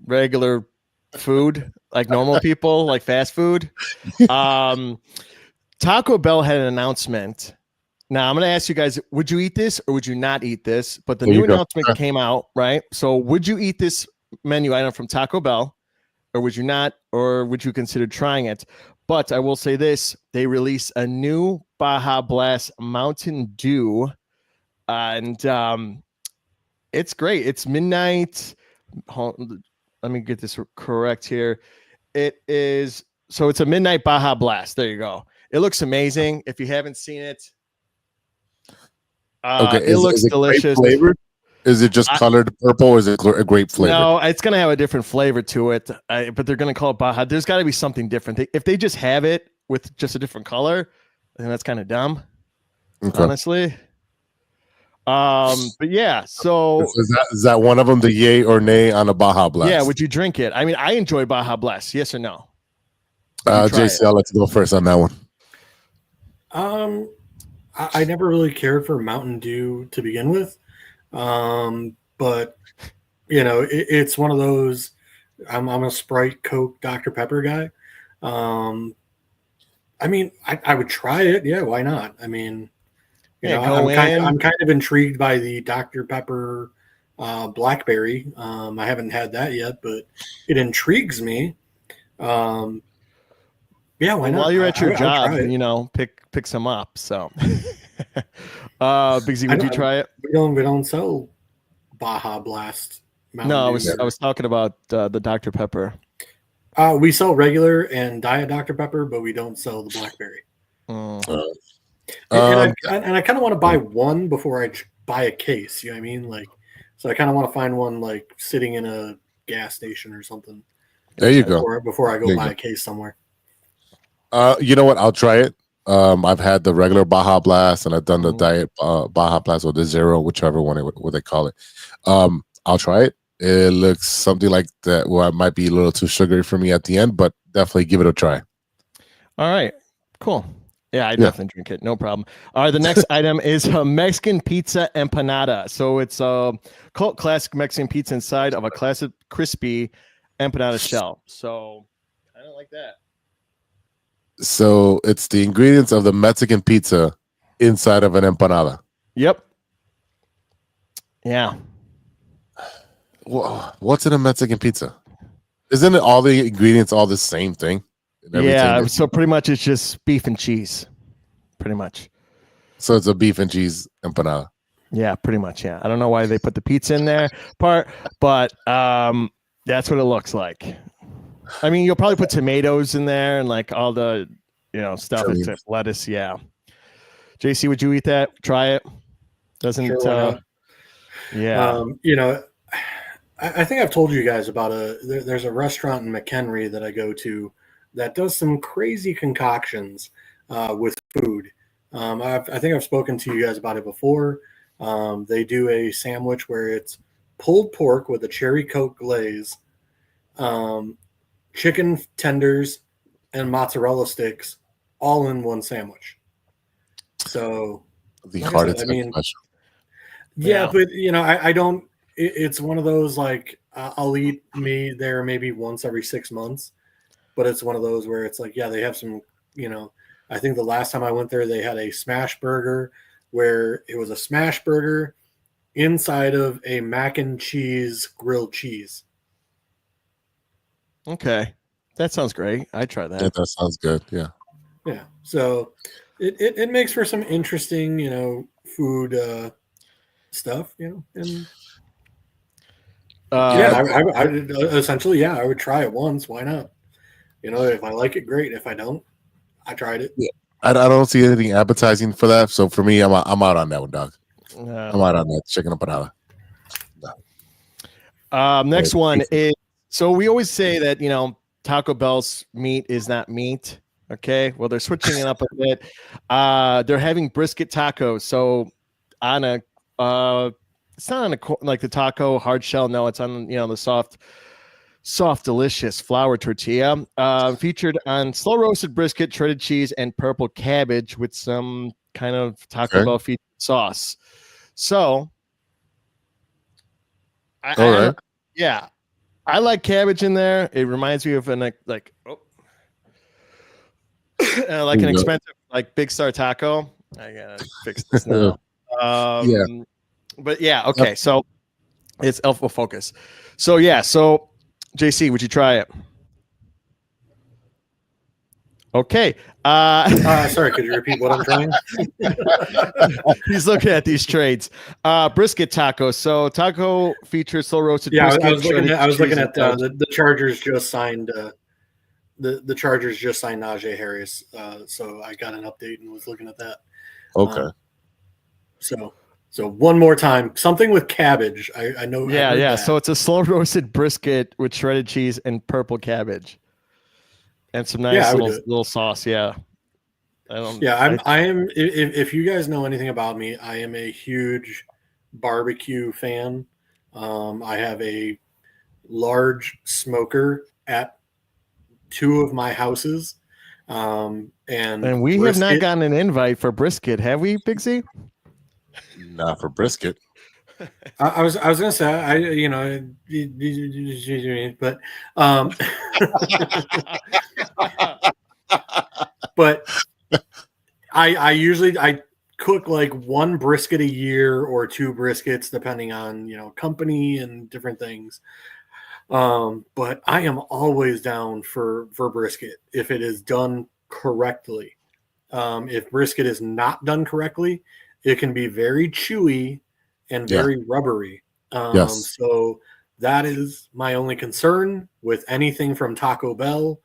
regular food like normal people, like fast food. Taco Bell had an announcement. Now I'm going to ask you guys, would you eat this or would you not eat this? But the new announcement came out, right? So would you eat this menu item from Taco Bell or would you not, or would you consider trying it? But I will say this, they released a new Baja Blast Mountain Dew and it's great. It's midnight. Let me get this correct here. It's a midnight Baja Blast. There you go. It looks amazing. If you haven't seen it, it looks delicious. Is it just colored purple? Or is it a grape flavor? No, it's going to have a different flavor to it, but they're going to call it Baja. There's got to be something different. If they just have it with just a different color, then that's kind of dumb, honestly. But yeah, so is that one of them, the yay or nay on a Baja Blast? Yeah, would you drink it? I mean, I enjoy Baja Blast. Yes or no? JC, I'll let you go first on that one. I never really cared for Mountain Dew to begin with. But it's one of those, I'm a Sprite, Coke, Dr. Pepper guy. I mean, I would try it. Yeah. Why not? I mean, I'm kind of intrigued by the Dr. Pepper, blackberry. I haven't had that yet, but it intrigues me. Yeah. Why not? While you're at your job, pick some up. So, Big Z, would you try it? We don't sell Baja Blast. No, I was talking about the Dr. Pepper. We sell regular and Diet Dr. Pepper, but we don't sell the blackberry. And I kind of want to buy one before I buy a case. You know what I mean? Like, so I kind of want to find one like sitting in a gas station or something. There you go. Before I go buy a case somewhere. You know what? I'll try it. I've had the regular Baja Blast and I've done the Diet Baja Blast or the Zero, whichever one what they call it. I'll try it. It looks something like that. Well, it might be a little too sugary for me at the end, but definitely give it a try. All right, cool. Yeah, I definitely drink it. No problem. All right, the next item is a Mexican pizza empanada. So it's a cult classic Mexican pizza inside of a classic crispy empanada shell. So I don't like that. So it's the ingredients of the Mexican pizza inside of an empanada. Yep. Yeah. What's in a Mexican pizza? Isn't it all the ingredients all the same thing? Yeah. So pretty much it's just beef and cheese. Pretty much. So it's a beef and cheese empanada. Yeah, pretty much. Yeah. I don't know why they put the pizza in there but that's what it looks like. I mean, you'll probably put tomatoes in there and like all the, stuff except lettuce. Yeah. JC, would you eat that? Try it. Doesn't, sure, yeah. I think I've told you guys about there's a restaurant in McHenry that I go to that does some crazy concoctions with food. I think I've spoken to you guys about it before. They do a sandwich where it's pulled pork with a cherry Coke glaze, chicken tenders, and mozzarella sticks all in one sandwich. So the heart attack special. Yeah, but I don't. It's one of those like I'll eat there maybe once every 6 months, but it's one of those where it's like, yeah, they have some. I think the last time I went there, they had a smash burger where it was a smash burger inside of a mac and cheese grilled cheese. Okay, that sounds great. I try that. Yeah, that sounds good. Yeah. Yeah. So it makes for some interesting, food stuff, and I essentially, I would try it once. Why not? If I like it, great. If I don't, I tried it. Yeah. I don't see anything appetizing for that. So for me, I'm out on that one, dog. I'm out on that chicken empanada. No. Next one is, so we always say that, Taco Bell's meat is not meat. Okay. Well, they're switching it up a bit. They're having brisket tacos. So on a It's not on like the taco hard shell. No, it's on the soft, delicious flour tortilla. Featured on slow roasted brisket, shredded cheese, and purple cabbage with some kind of Taco Bell featured sauce. So, I like cabbage in there. It reminds me of an an expensive Big Star taco. I gotta fix this now. But yeah, okay. So it's Alpha Focus. So yeah, so JC, would you try it? Okay. Sorry, could you repeat what I'm trying? He's looking at these trades. Brisket taco. So taco features slow roasted. Yeah, brisket, I was looking at the Chargers just signed. The Chargers just signed Najee Harris. So I got an update and was looking at that. Okay. So one more time, something with cabbage. I know. Yeah. So it's a slow roasted brisket with shredded cheese and purple cabbage, and some nice little sauce. Yeah. I am. If you guys know anything about me, I am a huge barbecue fan. I have a large smoker at 2 of my houses. And we have not gotten an invite for brisket, have we, Big Z? Not for brisket. I was gonna say but but I usually cook like 1 brisket a year or 2 briskets depending on company and different things. But I am always down for brisket if it is done correctly. If brisket is not done correctly, it can be very chewy and very rubbery. So that is my only concern with anything from Taco Bell.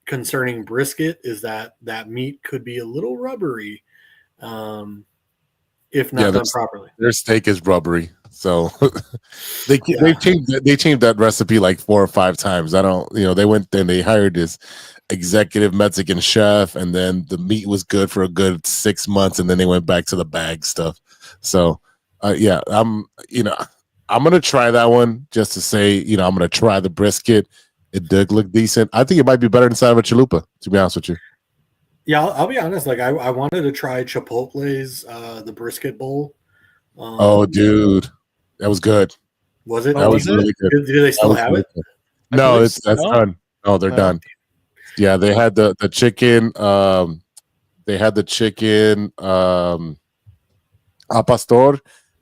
Concerning brisket is that meat could be a little rubbery if not done properly. Their steak is rubbery. So they changed that recipe like 4 or 5 times. They went and they hired this executive Mexican chef, and then the meat was good for a good 6 months, and then they went back to the bag stuff. So I'm gonna try that one just to say, I'm gonna try the brisket. It did look decent. I think it might be better inside of a chalupa, to be honest with you. Yeah, I'll be honest. Like I wanted to try Chipotle's the brisket bowl. Dude, that was good. Was it? That was really good. Do they still have it? No, that's done. No, they're done. Yeah, they had the chicken. They had the chicken al pastor,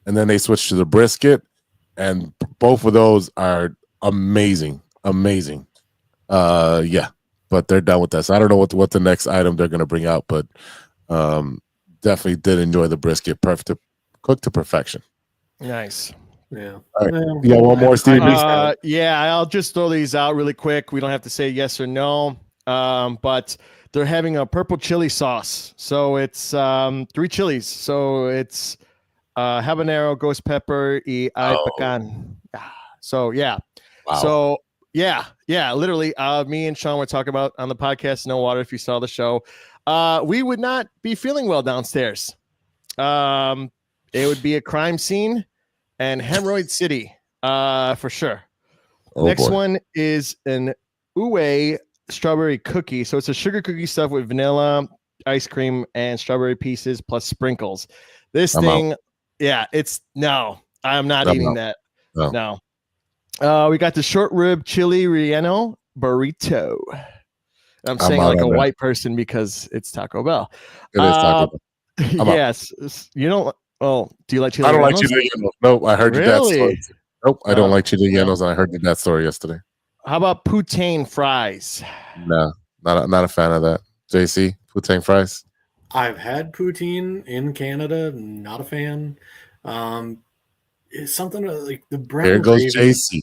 and then they switched to the brisket, and both of those are amazing. But they're done with that. So I don't know what the next item they're going to bring out, but definitely did enjoy the brisket. Perfect, cooked to perfection. Nice. Yeah. All right. Yeah, one more, Steve. I'll just throw these out really quick. We don't have to say yes or no. But they're having a purple chili sauce. So it's 3 chilies. So it's habanero, ghost pepper, y pecan. So yeah. Wow. So yeah, literally, me and Sean were talking about on the podcast, No Water, if you saw the show. We would not be feeling well downstairs. It would be a crime scene and hemorrhoid city, for sure. Next one is an Uwe strawberry cookie. So it's a sugar cookie stuffed with vanilla, ice cream, and strawberry pieces plus sprinkles. This thing, I'm not eating that. No. We got the short rib chili relleno burrito. I'm saying like a white person because it's Taco Bell. It is Taco Bell. Yes. You don't. Oh, do you like chili? I don't like chili rellenos. Nope, I heard that story. Nope, I don't like chili rellenos, and I heard that story yesterday. How about poutine fries? No, not a fan of that. JC, poutine fries. I've had poutine in Canada. Not a fan. It's something like the brown. There goes JC.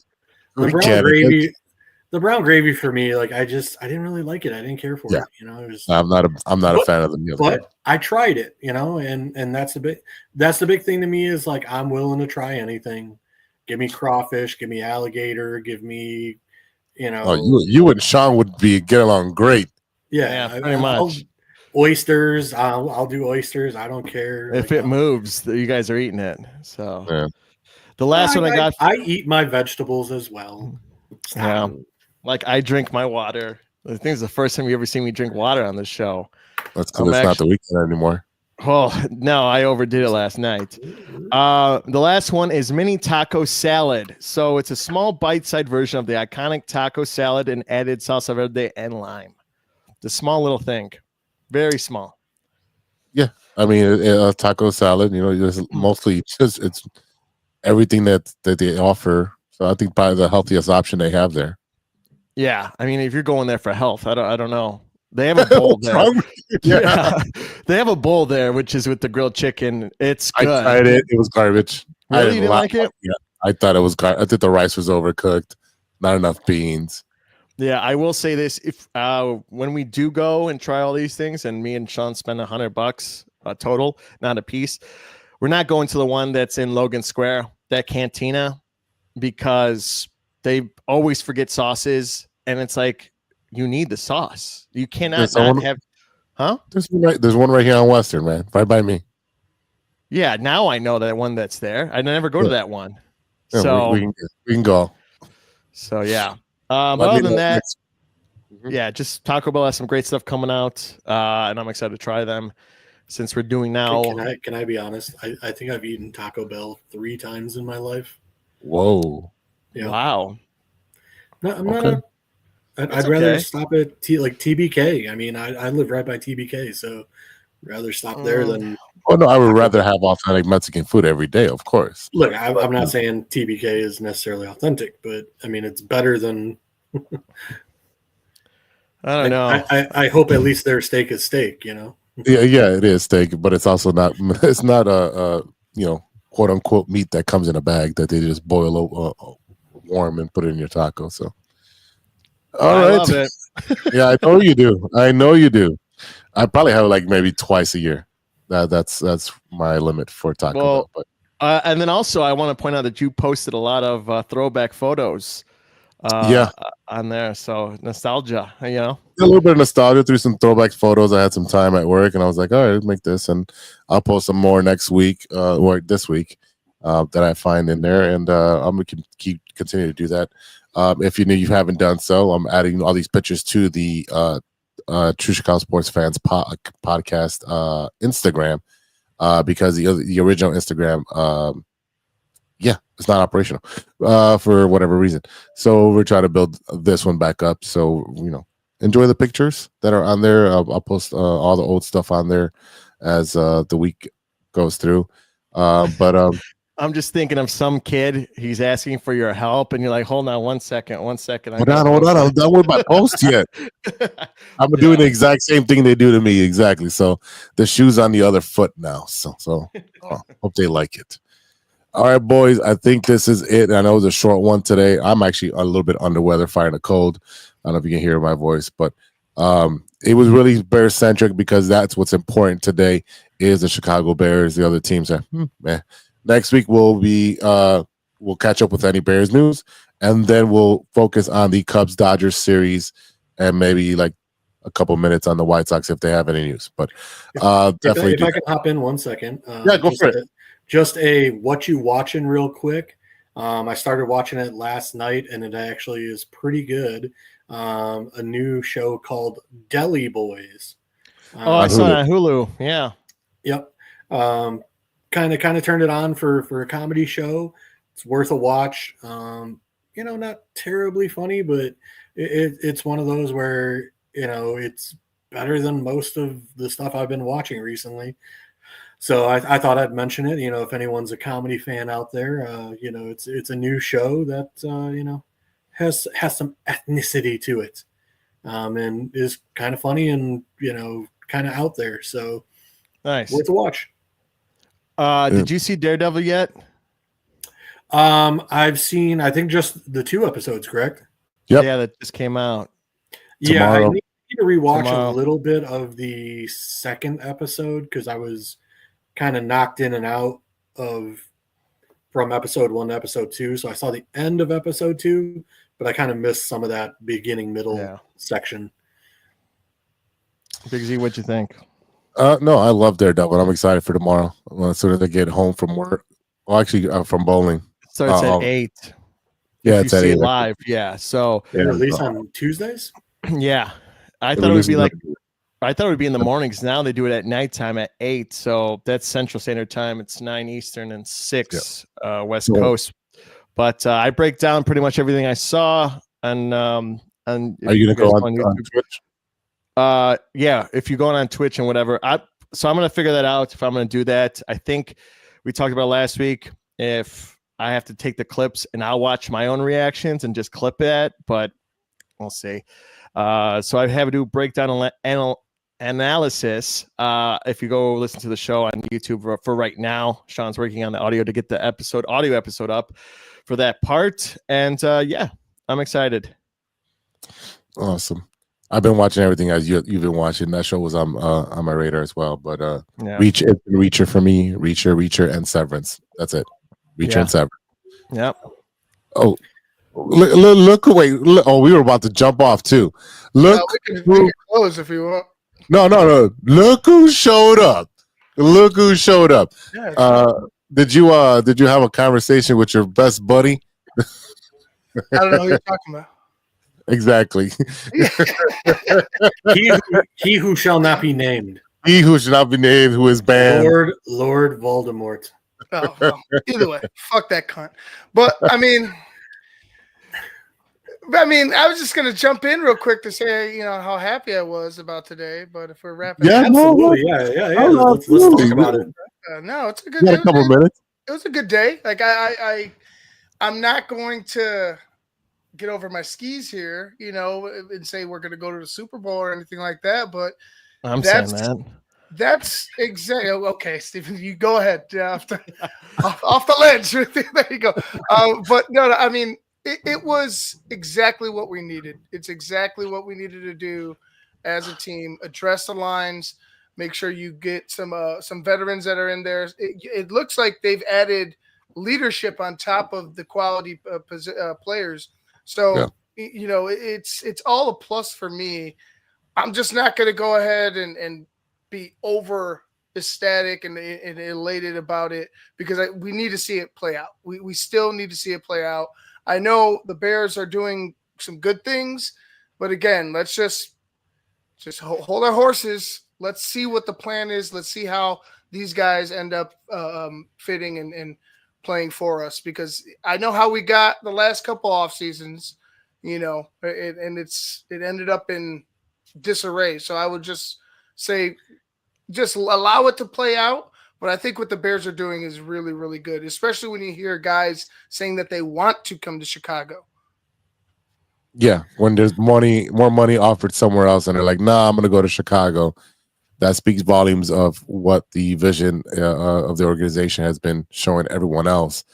The brown gravy for me, like I didn't really like it. I didn't care for it. It was, I'm not a fan of the meal. But I tried it, and that's the big thing to me is like I'm willing to try anything. Give me crawfish, give me alligator, give me, Oh, you and Sean would get along great. Yeah, pretty much. Oysters. I'll do oysters. I don't care. If it moves, you guys are eating it. So Yeah. the last one I got. I eat my vegetables as well. Yeah. Like I drink my water. I think it's the first time you ever seen me drink water on this show. That's because it's not the weekend anymore. Oh no, I overdid it last night. The last one is mini taco salad. So it's a small bite-sized version of the iconic taco salad and added salsa verde and lime. The small little thing, very small. Yeah, I mean a taco salad. You know, it's mostly just it's everything that they offer. So I think probably the healthiest option they have there. Yeah, I mean if you're going there for health, I don't know. They have a bowl there. Yeah. They have a bowl there, which is with the grilled chicken. It's good. I tried it. It was garbage. Really? You didn't like it? Yeah, I thought it was I think the rice was overcooked. Not enough beans. Yeah, I will say this: if when we do go and try all these things, and me and Sean spend $100 total, not a piece, we're not going to the one that's in Logan Square, that cantina, because they always forget sauces, and it's like you need the sauce. You cannot not have. Huh? There's one right here on Western, man. Right by me. Yeah, now I know that one that's there. I never go to that one. Yeah, so we can go. So yeah. Other than that, yeah, just Taco Bell has some great stuff coming out, and I'm excited to try them. Since we're doing now, can I be honest? I think I've eaten Taco Bell 3 times in my life. Whoa! Yeah. Wow. No, I'm not. I'd rather stop at TBK. I mean, I live right by TBK, so I'd rather stop there than. Oh no, I would rather have authentic Mexican food every day, of course. Look, I'm not saying TBK is necessarily authentic, but I mean it's better than. I don't know. I hope at least their steak is steak, you know. Yeah, it is steak, but it's also not. It's not a quote unquote meat that comes in a bag that they just boil warm and put it in your taco. So. All right. Love it. Yeah, I know you do. I probably have it like maybe twice a year. That's my limit for Taco Bell. But and then also I want to point out that you posted a lot of throwback photos. On there, so nostalgia. You know, a little bit of nostalgia through some throwback photos. I had some time at work, and I was like, all right, let's make this, and I'll post some more next week or this week that I find in there, and I'm gonna continue to do that. If you haven't done so, I'm adding all these pictures to the True Chicago Sports Fans podcast Instagram because the original Instagram, it's not operational for whatever reason. So we're trying to build this one back up. So enjoy the pictures that are on there. I'll post all the old stuff on there as the week goes through. But I'm just thinking of some kid. He's asking for your help, and you're like, "Hold on, one second. Hold on. I'm done with my post yet. I'm doing the exact same thing they do to me. Exactly. So the shoe's on the other foot now. So hope they like it. All right, boys. I think this is it. I know it was a short one today. I'm actually a little bit under weather, fighting a cold. I don't know if you can hear my voice, but it was really Bears centric because that's what's important today is the Chicago Bears. The other teams are man. Next week we'll catch up with any Bears news, and then we'll focus on the Cubs Dodgers series and maybe like a couple minutes on the White Sox if they have any news. But definitely, if I can hop in 1 second, go for it. Just a what you watching real quick. I started watching it last night, and it actually is pretty good. A new show called Deli Boys. I saw it on Hulu. Yeah. Yep. Kind of turned it on for a comedy show. It's worth a watch. Not terribly funny, but it's one of those where it's better than most of the stuff I've been watching recently. So I thought I'd mention it. If anyone's a comedy fan out there, it's a new show that has some ethnicity to it, and is kind of funny and kind of out there. So nice, worth a watch. Did you see Daredevil yet? I've seen, I think, just the 2 episodes, correct? Yep. Yeah, that just came out. Yeah, I need to rewatch Tomorrow. a little bit of the 2nd episode because I was kind of knocked in and out from episode 1 to episode 2. So I saw the end of episode 2, but I kind of missed some of that beginning middle section. Big Z, what'd you think? No, I love Daredevil. I'm excited for tomorrow. As soon as I get home from work, well, actually, from bowling. So it's at 8. Yeah, if it's you at see 8. it live. Yeah. So They release on Tuesdays. yeah, I thought it would be like. I thought it would be in the mornings. Now they do it at nighttime at 8. So that's Central Standard Time. It's 9 Eastern and 6 West Coast. But I break down pretty much everything I saw. And are you gonna go on Twitch? Yeah, if you're going on Twitch and whatever. So I'm gonna figure that out if I'm gonna do that. I think we talked about last week if I have to take the clips and I'll watch my own reactions and just clip it, but we'll see. So I have to do breakdown analysis. If you go listen to the show on YouTube for right now, Sean's working on the audio to get the audio episode up for that part. And yeah, I'm excited. Awesome. I've been watching everything as you've been watching. That show was on my radar as well. But Reacher for me, Reacher, and Severance. That's it. Reacher and Severance. Yep. Oh, look away. Oh, we were about to jump off too. Look, we can close if you want. No. Look who showed up. Look who showed up. Yeah, did you have a conversation with your best buddy? I don't know who you're talking about. Exactly. he who shall not be named. He who should not be named, who is banned. Lord Voldemort. Oh, well, either way, fuck that cunt. But I mean, I was just gonna jump in real quick to say, how happy I was about today. But if we're wrapping, absolutely, yeah. Let's talk about it. No, it's a good. A couple minutes. It was a good day. Like I'm not going to get over my skis here, and say we're gonna go to the Super Bowl or anything like that. But I'm saying that. That's exactly okay, Stephen. You go ahead off the ledge. There you go. But no, I mean, it was exactly what we needed. It's exactly what we needed to do as a team. Address the lines. Make sure you get some veterans that are in there. It looks like they've added leadership on top of the quality players. So it's all a plus for me. I'm just not going to go ahead and be over ecstatic and elated about it because we need to see it play out. We still need to see it play out. I know the Bears are doing some good things, but again, let's just hold our horses. Let's see what the plan is. Let's see how these guys end up fitting and playing for us because I know how we got the last couple off seasons, and it ended up in disarray. So I would just say, just allow it to play out. But I think what the Bears are doing is really, really good, especially when you hear guys saying that they want to come to Chicago. Yeah, when there's more money offered somewhere else, and they're like, "Nah, I'm going to go to Chicago." That speaks volumes of what the vision of the organization has been showing everyone else,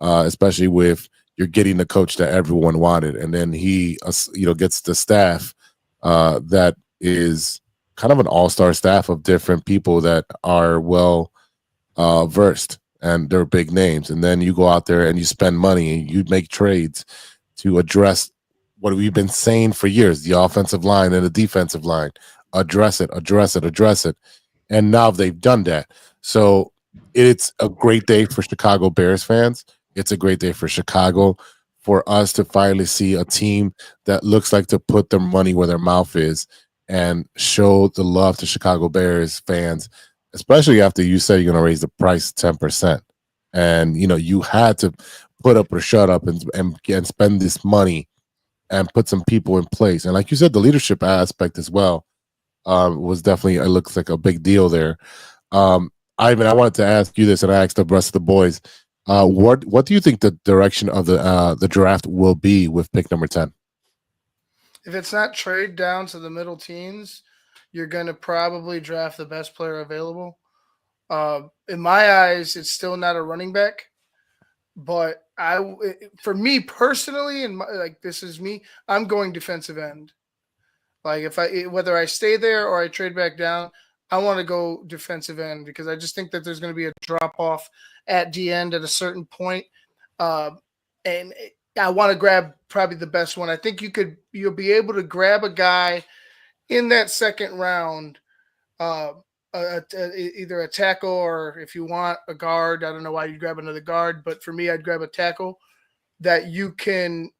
especially with you're getting the coach that everyone wanted, and then he, gets the staff that is kind of an all-star staff of different people that are well versed and they're big names. And then you go out there and you spend money and you make trades to address what we've been saying for years, the offensive line and the defensive line. Address it. And now they've done that. So it's a great day for Chicago Bears fans. It's a great day for Chicago, for us to finally see a team that looks like to put their money where their mouth is and show the love to Chicago Bears fans, especially after you said you're going to raise the price 10%. And, you had to put up or shut up and spend this money and put some people in place. And like you said, the leadership aspect as well was definitely, it looks like a big deal there. Ivan, I wanted to ask you this, and I asked the rest of the boys, what do you think the direction of the draft will be with pick number 10? If it's not trade down to the middle teens, you're going to probably draft the best player available. In my eyes, it's still not a running back, but for me personally, this is me, I'm going defensive end. Like whether I stay there or I trade back down, I want to go defensive end because I just think that there's going to be a drop off at the end at a certain point. And I want to grab probably the best one. I think you'll be able to grab a guy in that second round, either a tackle or if you want a guard. I don't know why you grab another guard, but for me, I'd grab a tackle that you can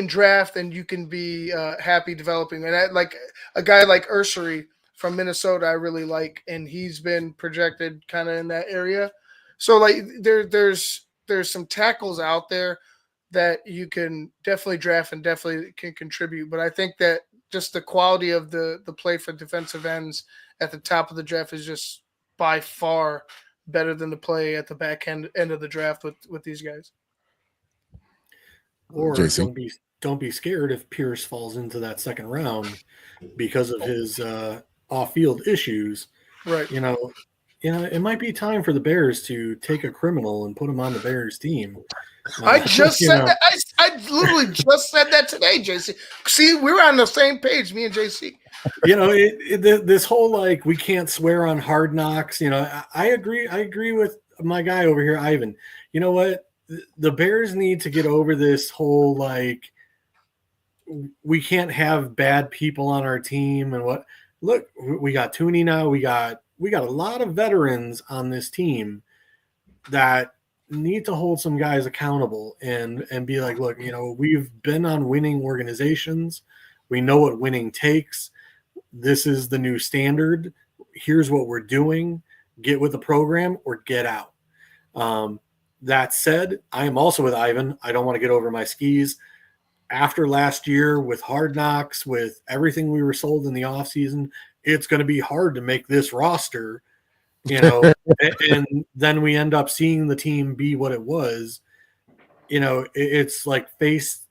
draft and you can be happy developing. And like a guy like Ursary from Minnesota, I really like, and he's been projected kind of in that area. So like there's some tackles out there that you can definitely draft and definitely can contribute. But I think that just the quality of the play for defensive ends at the top of the draft is just by far better than the play at the back end of the draft with these guys. Or JC? don't be scared if Pierce falls into that second round because of his off-field issues. Right. You know, it might be time for the Bears to take a criminal and put him on the Bears team. I just said that. I literally just said that today, JC. See, we're on the same page, me and JC. You know, this whole like we can't swear on Hard Knocks. You know, I agree. I agree with my guy over here, Ivan. You know what? The Bears need to get over this whole like we can't have bad people on our team and what. Look, we got Thuney now. We got a lot of veterans on this team that need to hold some guys accountable and be like, look, you know, we've been on winning organizations. We know what winning takes. This is the new standard. Here's what we're doing. Get with the program or get out. That said, I am also with Ivan. I don't want to get over my skis. After last year with Hard Knocks, with everything we were sold in the offseason, it's going to be hard to make this roster, you know, and then we end up seeing the team be what it was. You know, it's like face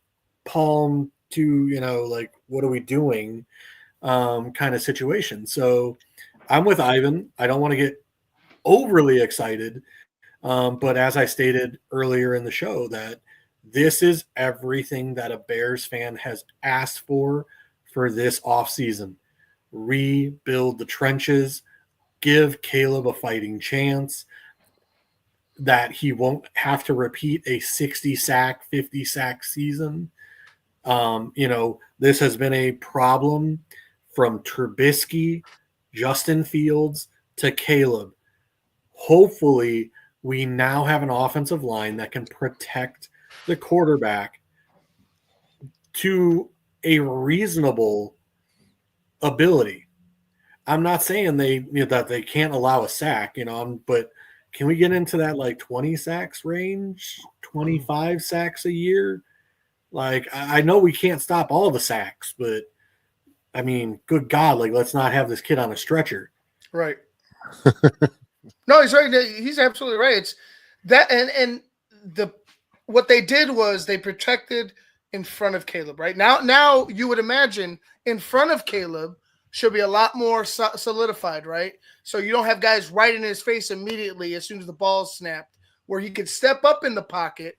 palm to, you know, like, what are we doing kind of situation. So I'm with Ivan. I don't want to get overly excited. But as I stated earlier in the show, that this is everything that a Bears fan has asked for this offseason. Rebuild the trenches, give Caleb a fighting chance, that he won't have to repeat a 60-sack, 50-sack season. You know, this has been a problem from Trubisky, Justin Fields to Caleb. Hopefully, we now have an offensive line that can protect the quarterback to a reasonable ability. I'm not saying that they can't allow a sack, you know, but can we get into that like 20 sacks range, 25 sacks a year? Like, I know we can't stop all the sacks, but I mean, good God, like, let's not have this kid on a stretcher. Right. No, he's right. He's absolutely right. It's that, and what they did was they protected in front of Caleb. Right now, you would imagine in front of Caleb should be a lot more solidified, right? So you don't have guys right in his face immediately as soon as the ball's snapped, where he could step up in the pocket.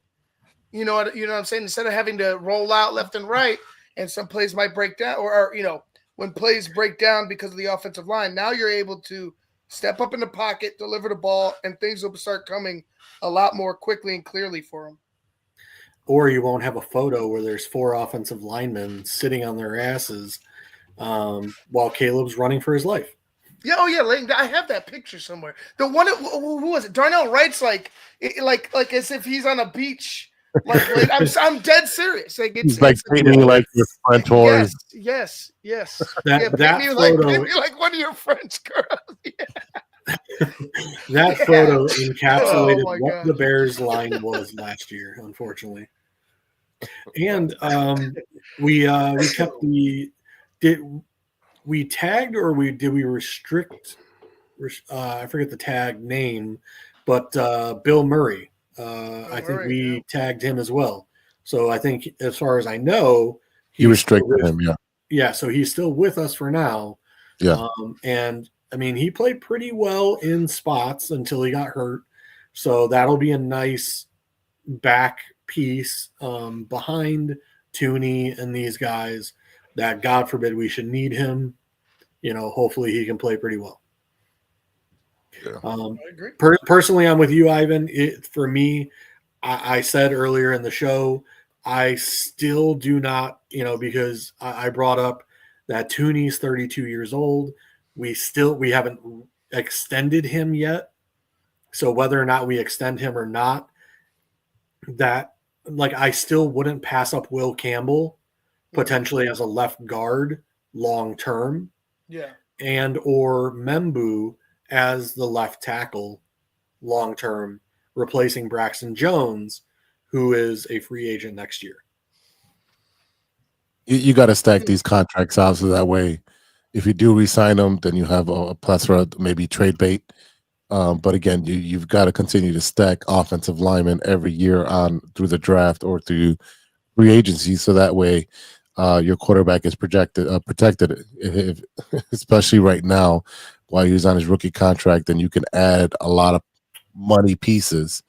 You know what I'm saying? Instead of having to roll out left and right, and some plays might break down, or you know, when plays break down because of the offensive line, now you're able to step up in the pocket, deliver the ball, and things will start coming a lot more quickly and clearly for him. Or you won't have a photo where there's 4 offensive linemen sitting on their asses while Caleb's running for his life. Yeah, oh yeah, I have that picture somewhere. The one, who was it? Darnell Wright's like as if he's on a beach. Like I'm dead serious. Like it's like painting like your front toys. Yes. That photo, like one of your friends, girls. Yeah. That photo encapsulated what the Bears line was last year, unfortunately. And we kept did we tagged or did we restrict? I forget the tag name, but Bill Murray. I think we tagged him as well. So I think, as far as I know, he restricted him. Yeah. Yeah. So he's still with us for now. Yeah. And I mean, he played pretty well in spots until he got hurt. So that'll be a nice back piece behind Thuney and these guys that, God forbid, we should need him. You know, hopefully he can play pretty well. Yeah. I agree. Personally, I'm with you, Ivan. For me, I said earlier in the show, I still do not, you know, because I brought up that Thuney's 32 years old. We haven't extended him yet. So whether or not we extend him or not, that like I still wouldn't pass up Will Campbell potentially as a left guard long term. Yeah. And or Membu as the left tackle long term, replacing Braxton Jones, who is a free agent next year. You got to stack these contracts out so that way, if you do re-sign them, then you have a plethora, maybe trade bait. But again, you've got to continue to stack offensive linemen every year on through the draft or through free agency, so that way your quarterback is protected. If, especially right now, while he's on his rookie contract, then you can add a lot of money pieces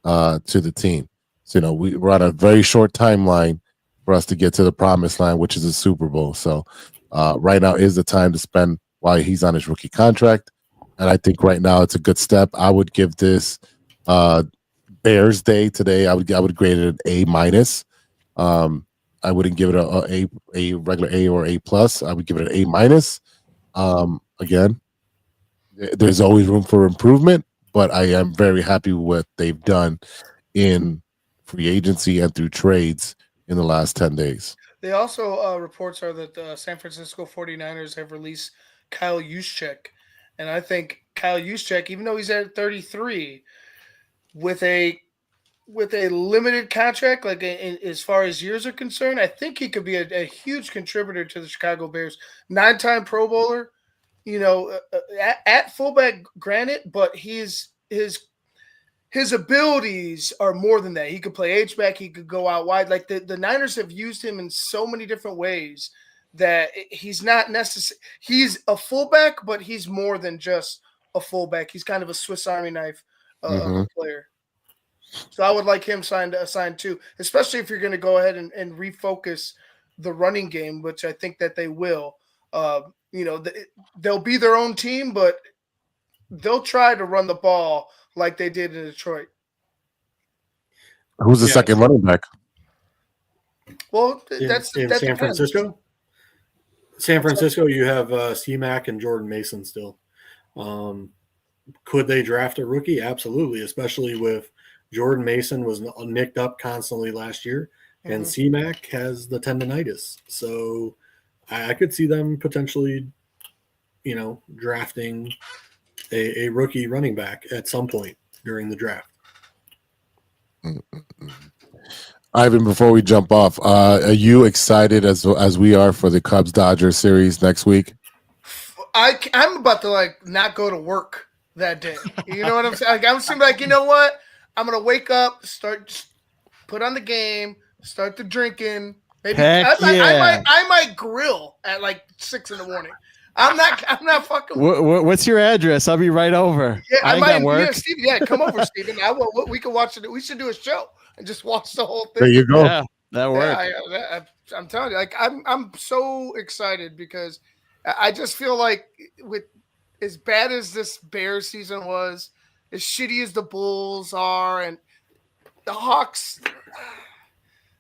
to the team. So we're on a very short timeline for us to get to the promised line, which is a Super Bowl. So right now is the time to spend while he's on his rookie contract. And I think right now it's a good step. I would give this Bears Day today. I would grade it an A-. I wouldn't give it a regular A or A+. I would give it an A-. Again, there's always room for improvement, but I am very happy with what they've done in free agency and through trades in the last 10 days. They also reports are that the San Francisco 49ers have released Kyle Juszczyk. And I think Kyle Juszczyk, even though he's at 33, with a limited contract, like as far as years are concerned, I think he could be a huge contributor to the Chicago Bears. 9-time Pro Bowler, at fullback, granted, but his abilities are more than that. He could play H-back. He could go out wide. Like the Niners have used him in so many different ways that he's not necessary. He's a fullback, but he's more than just a fullback. He's kind of a Swiss Army knife of a player. So I would like him signed too, especially if you're going to go ahead and refocus the running game, which I think that they will. They'll be their own team, but they'll try to run the ball like they did in Detroit. Who's the second running back? Well, in San San Francisco. San Francisco, you have C-Mac and Jordan Mason still. Could they draft a rookie? Absolutely, especially with Jordan Mason was nicked up constantly last year, and C-Mac has the tendonitis. So I could see them potentially, drafting a rookie running back at some point during the draft. Ivan, before we jump off, are you excited as we are for the Cubs-Dodgers series next week? I'm about to not go to work that day. You know what I'm saying? I'm saying you know what? I'm gonna wake up, put on the game, start the drinking. Maybe I might grill at 6 a.m. I'm not fucking. What's your address? I'll be right over. Yeah, I might. Work. Yeah, Steven. Yeah, come over, Steven. We can watch it. We should do a show and just watch the whole thing. There you go. Yeah, that works. I'm telling you, I'm so excited because I just feel like with as bad as this Bears season was, as shitty as the Bulls are, and the Hawks,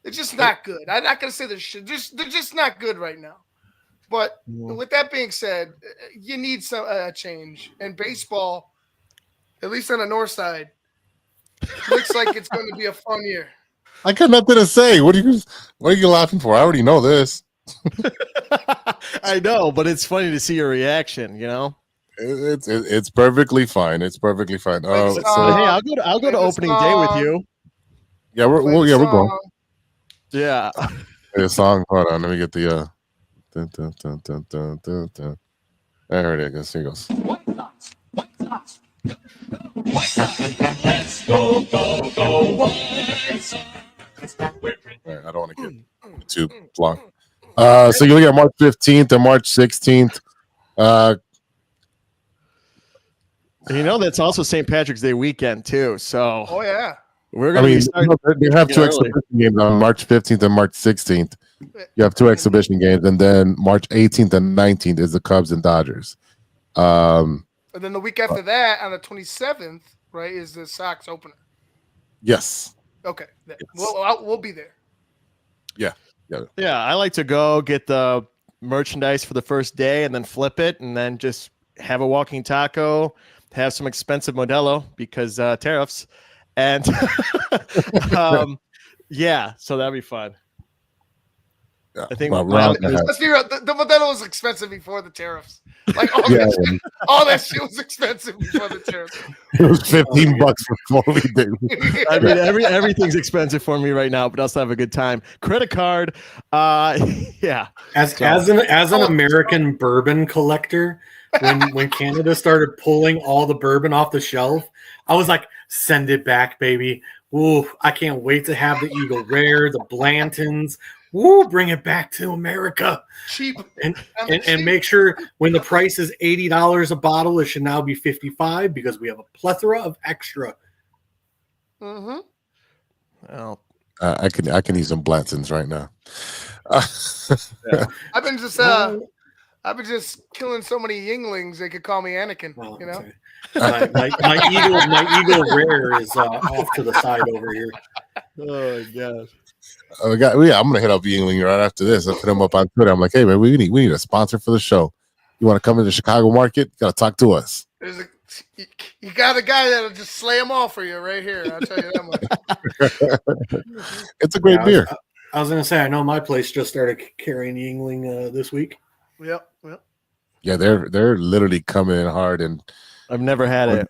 they're just not good. I'm not gonna say they're shit. They're just not good right now. But with that being said, you need some change. And baseball, at least on the north side, looks like it's going to be a fun year. I got nothing to say. What are you laughing for? I already know this. I know, but it's funny to see your reaction. It's perfectly fine. It's perfectly fine. Hey, I'll go to opening day with you. Yeah, we're going. Yeah. The song. Hold on, let me get the. Dun, dun, dun, dun, dun, dun, dun. There it is. Here it goes. Let's go, go, go. Right, I don't want to get too long. So you look at March 15th and March 16th. That's also St. Patrick's Day weekend too. So we're going to they have two exhibition games on March 15th and March 16th. You have two exhibition games, and then March 18th and 19th is the Cubs and Dodgers. And then the week after that, on the 27th, right, is the Sox opener. Yes. Okay. Yes. We'll be there. Yeah. Yeah, I like to go get the merchandise for the first day and then flip it and then just have a walking taco, have some expensive Modelo because tariffs. And yeah, so that'd be fun. I think the Modelo was expensive before the tariffs. Like all that shit was expensive before the tariffs. It was $15 before we did. I mean, everything's expensive for me right now, but I'll still have a good time. Credit card, yeah. As an American bourbon collector, when Canada started pulling all the bourbon off the shelf, I was like, send it back, baby. Ooh, I can't wait to have the Eagle Rare, the Blantons. Woo, bring it back to America. Cheap. And make sure when the price is $80 a bottle, it should now be $55 because we have a plethora of extra. Mm-hmm. Well, I can use some Blantons right now. Yeah. I've been just killing so many Yinglings they could call me Anakin. Well, you know, my Eagle Rare is off to the side over here. Oh my gosh. I'm gonna hit up Yingling right after this. I put him up on Twitter. I'm like, hey man, we need a sponsor for the show. You want to come into the Chicago market? You gotta talk to us. You got a guy that'll just slay them all for you right here. I'll tell you that much. It's a great beer. I was gonna say, I know my place just started carrying Yingling this week. Yep. Yeah, they're literally coming in hard, and I've never had it.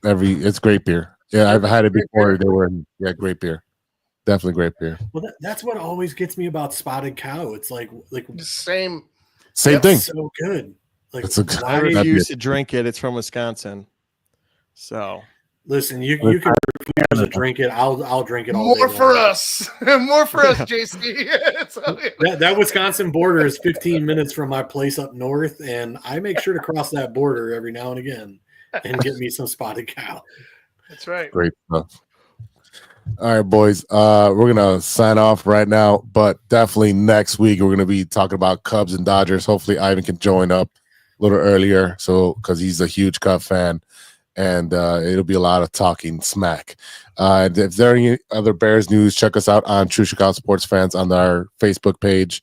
It's great beer. Yeah, I've had it before. Great beer. Definitely great beer. Well, that's what always gets me about Spotted Cow. It's like the same thing. So good. Like I refuse to drink it. It's from Wisconsin. So listen, you can refuse to drink it. I'll drink it all more day for long. us. More for us, JC. That Wisconsin border is 15 minutes from my place up north, and I make sure to cross that border every now and again and get me some Spotted Cow. That's right. Great stuff. All right, boys. We're gonna sign off right now, but definitely next week we're gonna be talking about Cubs and Dodgers. Hopefully, Ivan can join up a little earlier, so because he's a huge Cub fan, and it'll be a lot of talking smack. And if there are any other Bears news, check us out on True Chicago Sports Fans on our Facebook page.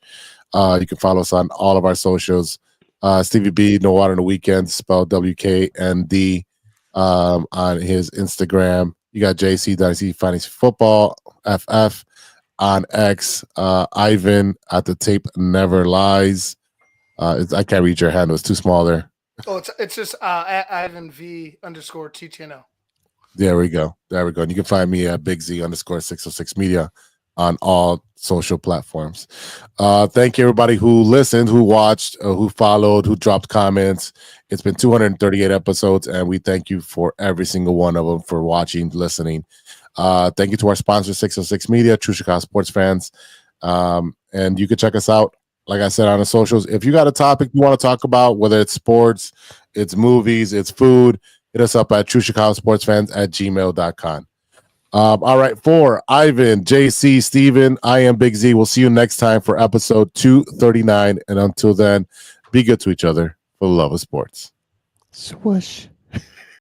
You can follow us on all of our socials. Stevie B, No Water on the Weekend, spelled WKND, on his Instagram. You got JC Dynasty Fantasy Football FF on X. Ivan at the Tape Never Lies. I can't read your handle; it's too small there. Oh, it's just at Ivan V _TTNO. There we go. And you can find me at Big Z _606 Media on all social platforms. Thank you everybody who listened, who watched, who followed, who dropped comments. It's been 238 episodes, and we thank you for every single one of them for watching, listening. Thank you to our sponsor, 606 Media, True Chicago Sports Fans. And you can check us out, like I said, on the socials. If you got a topic you want to talk about, whether it's sports, it's movies, it's food, hit us up at truechicagosportsfans@gmail.com. All right, for Ivan, JC, Steven, I am Big Z. We'll see you next time for episode 239. And until then, be good to each other for the love of sports. Swoosh.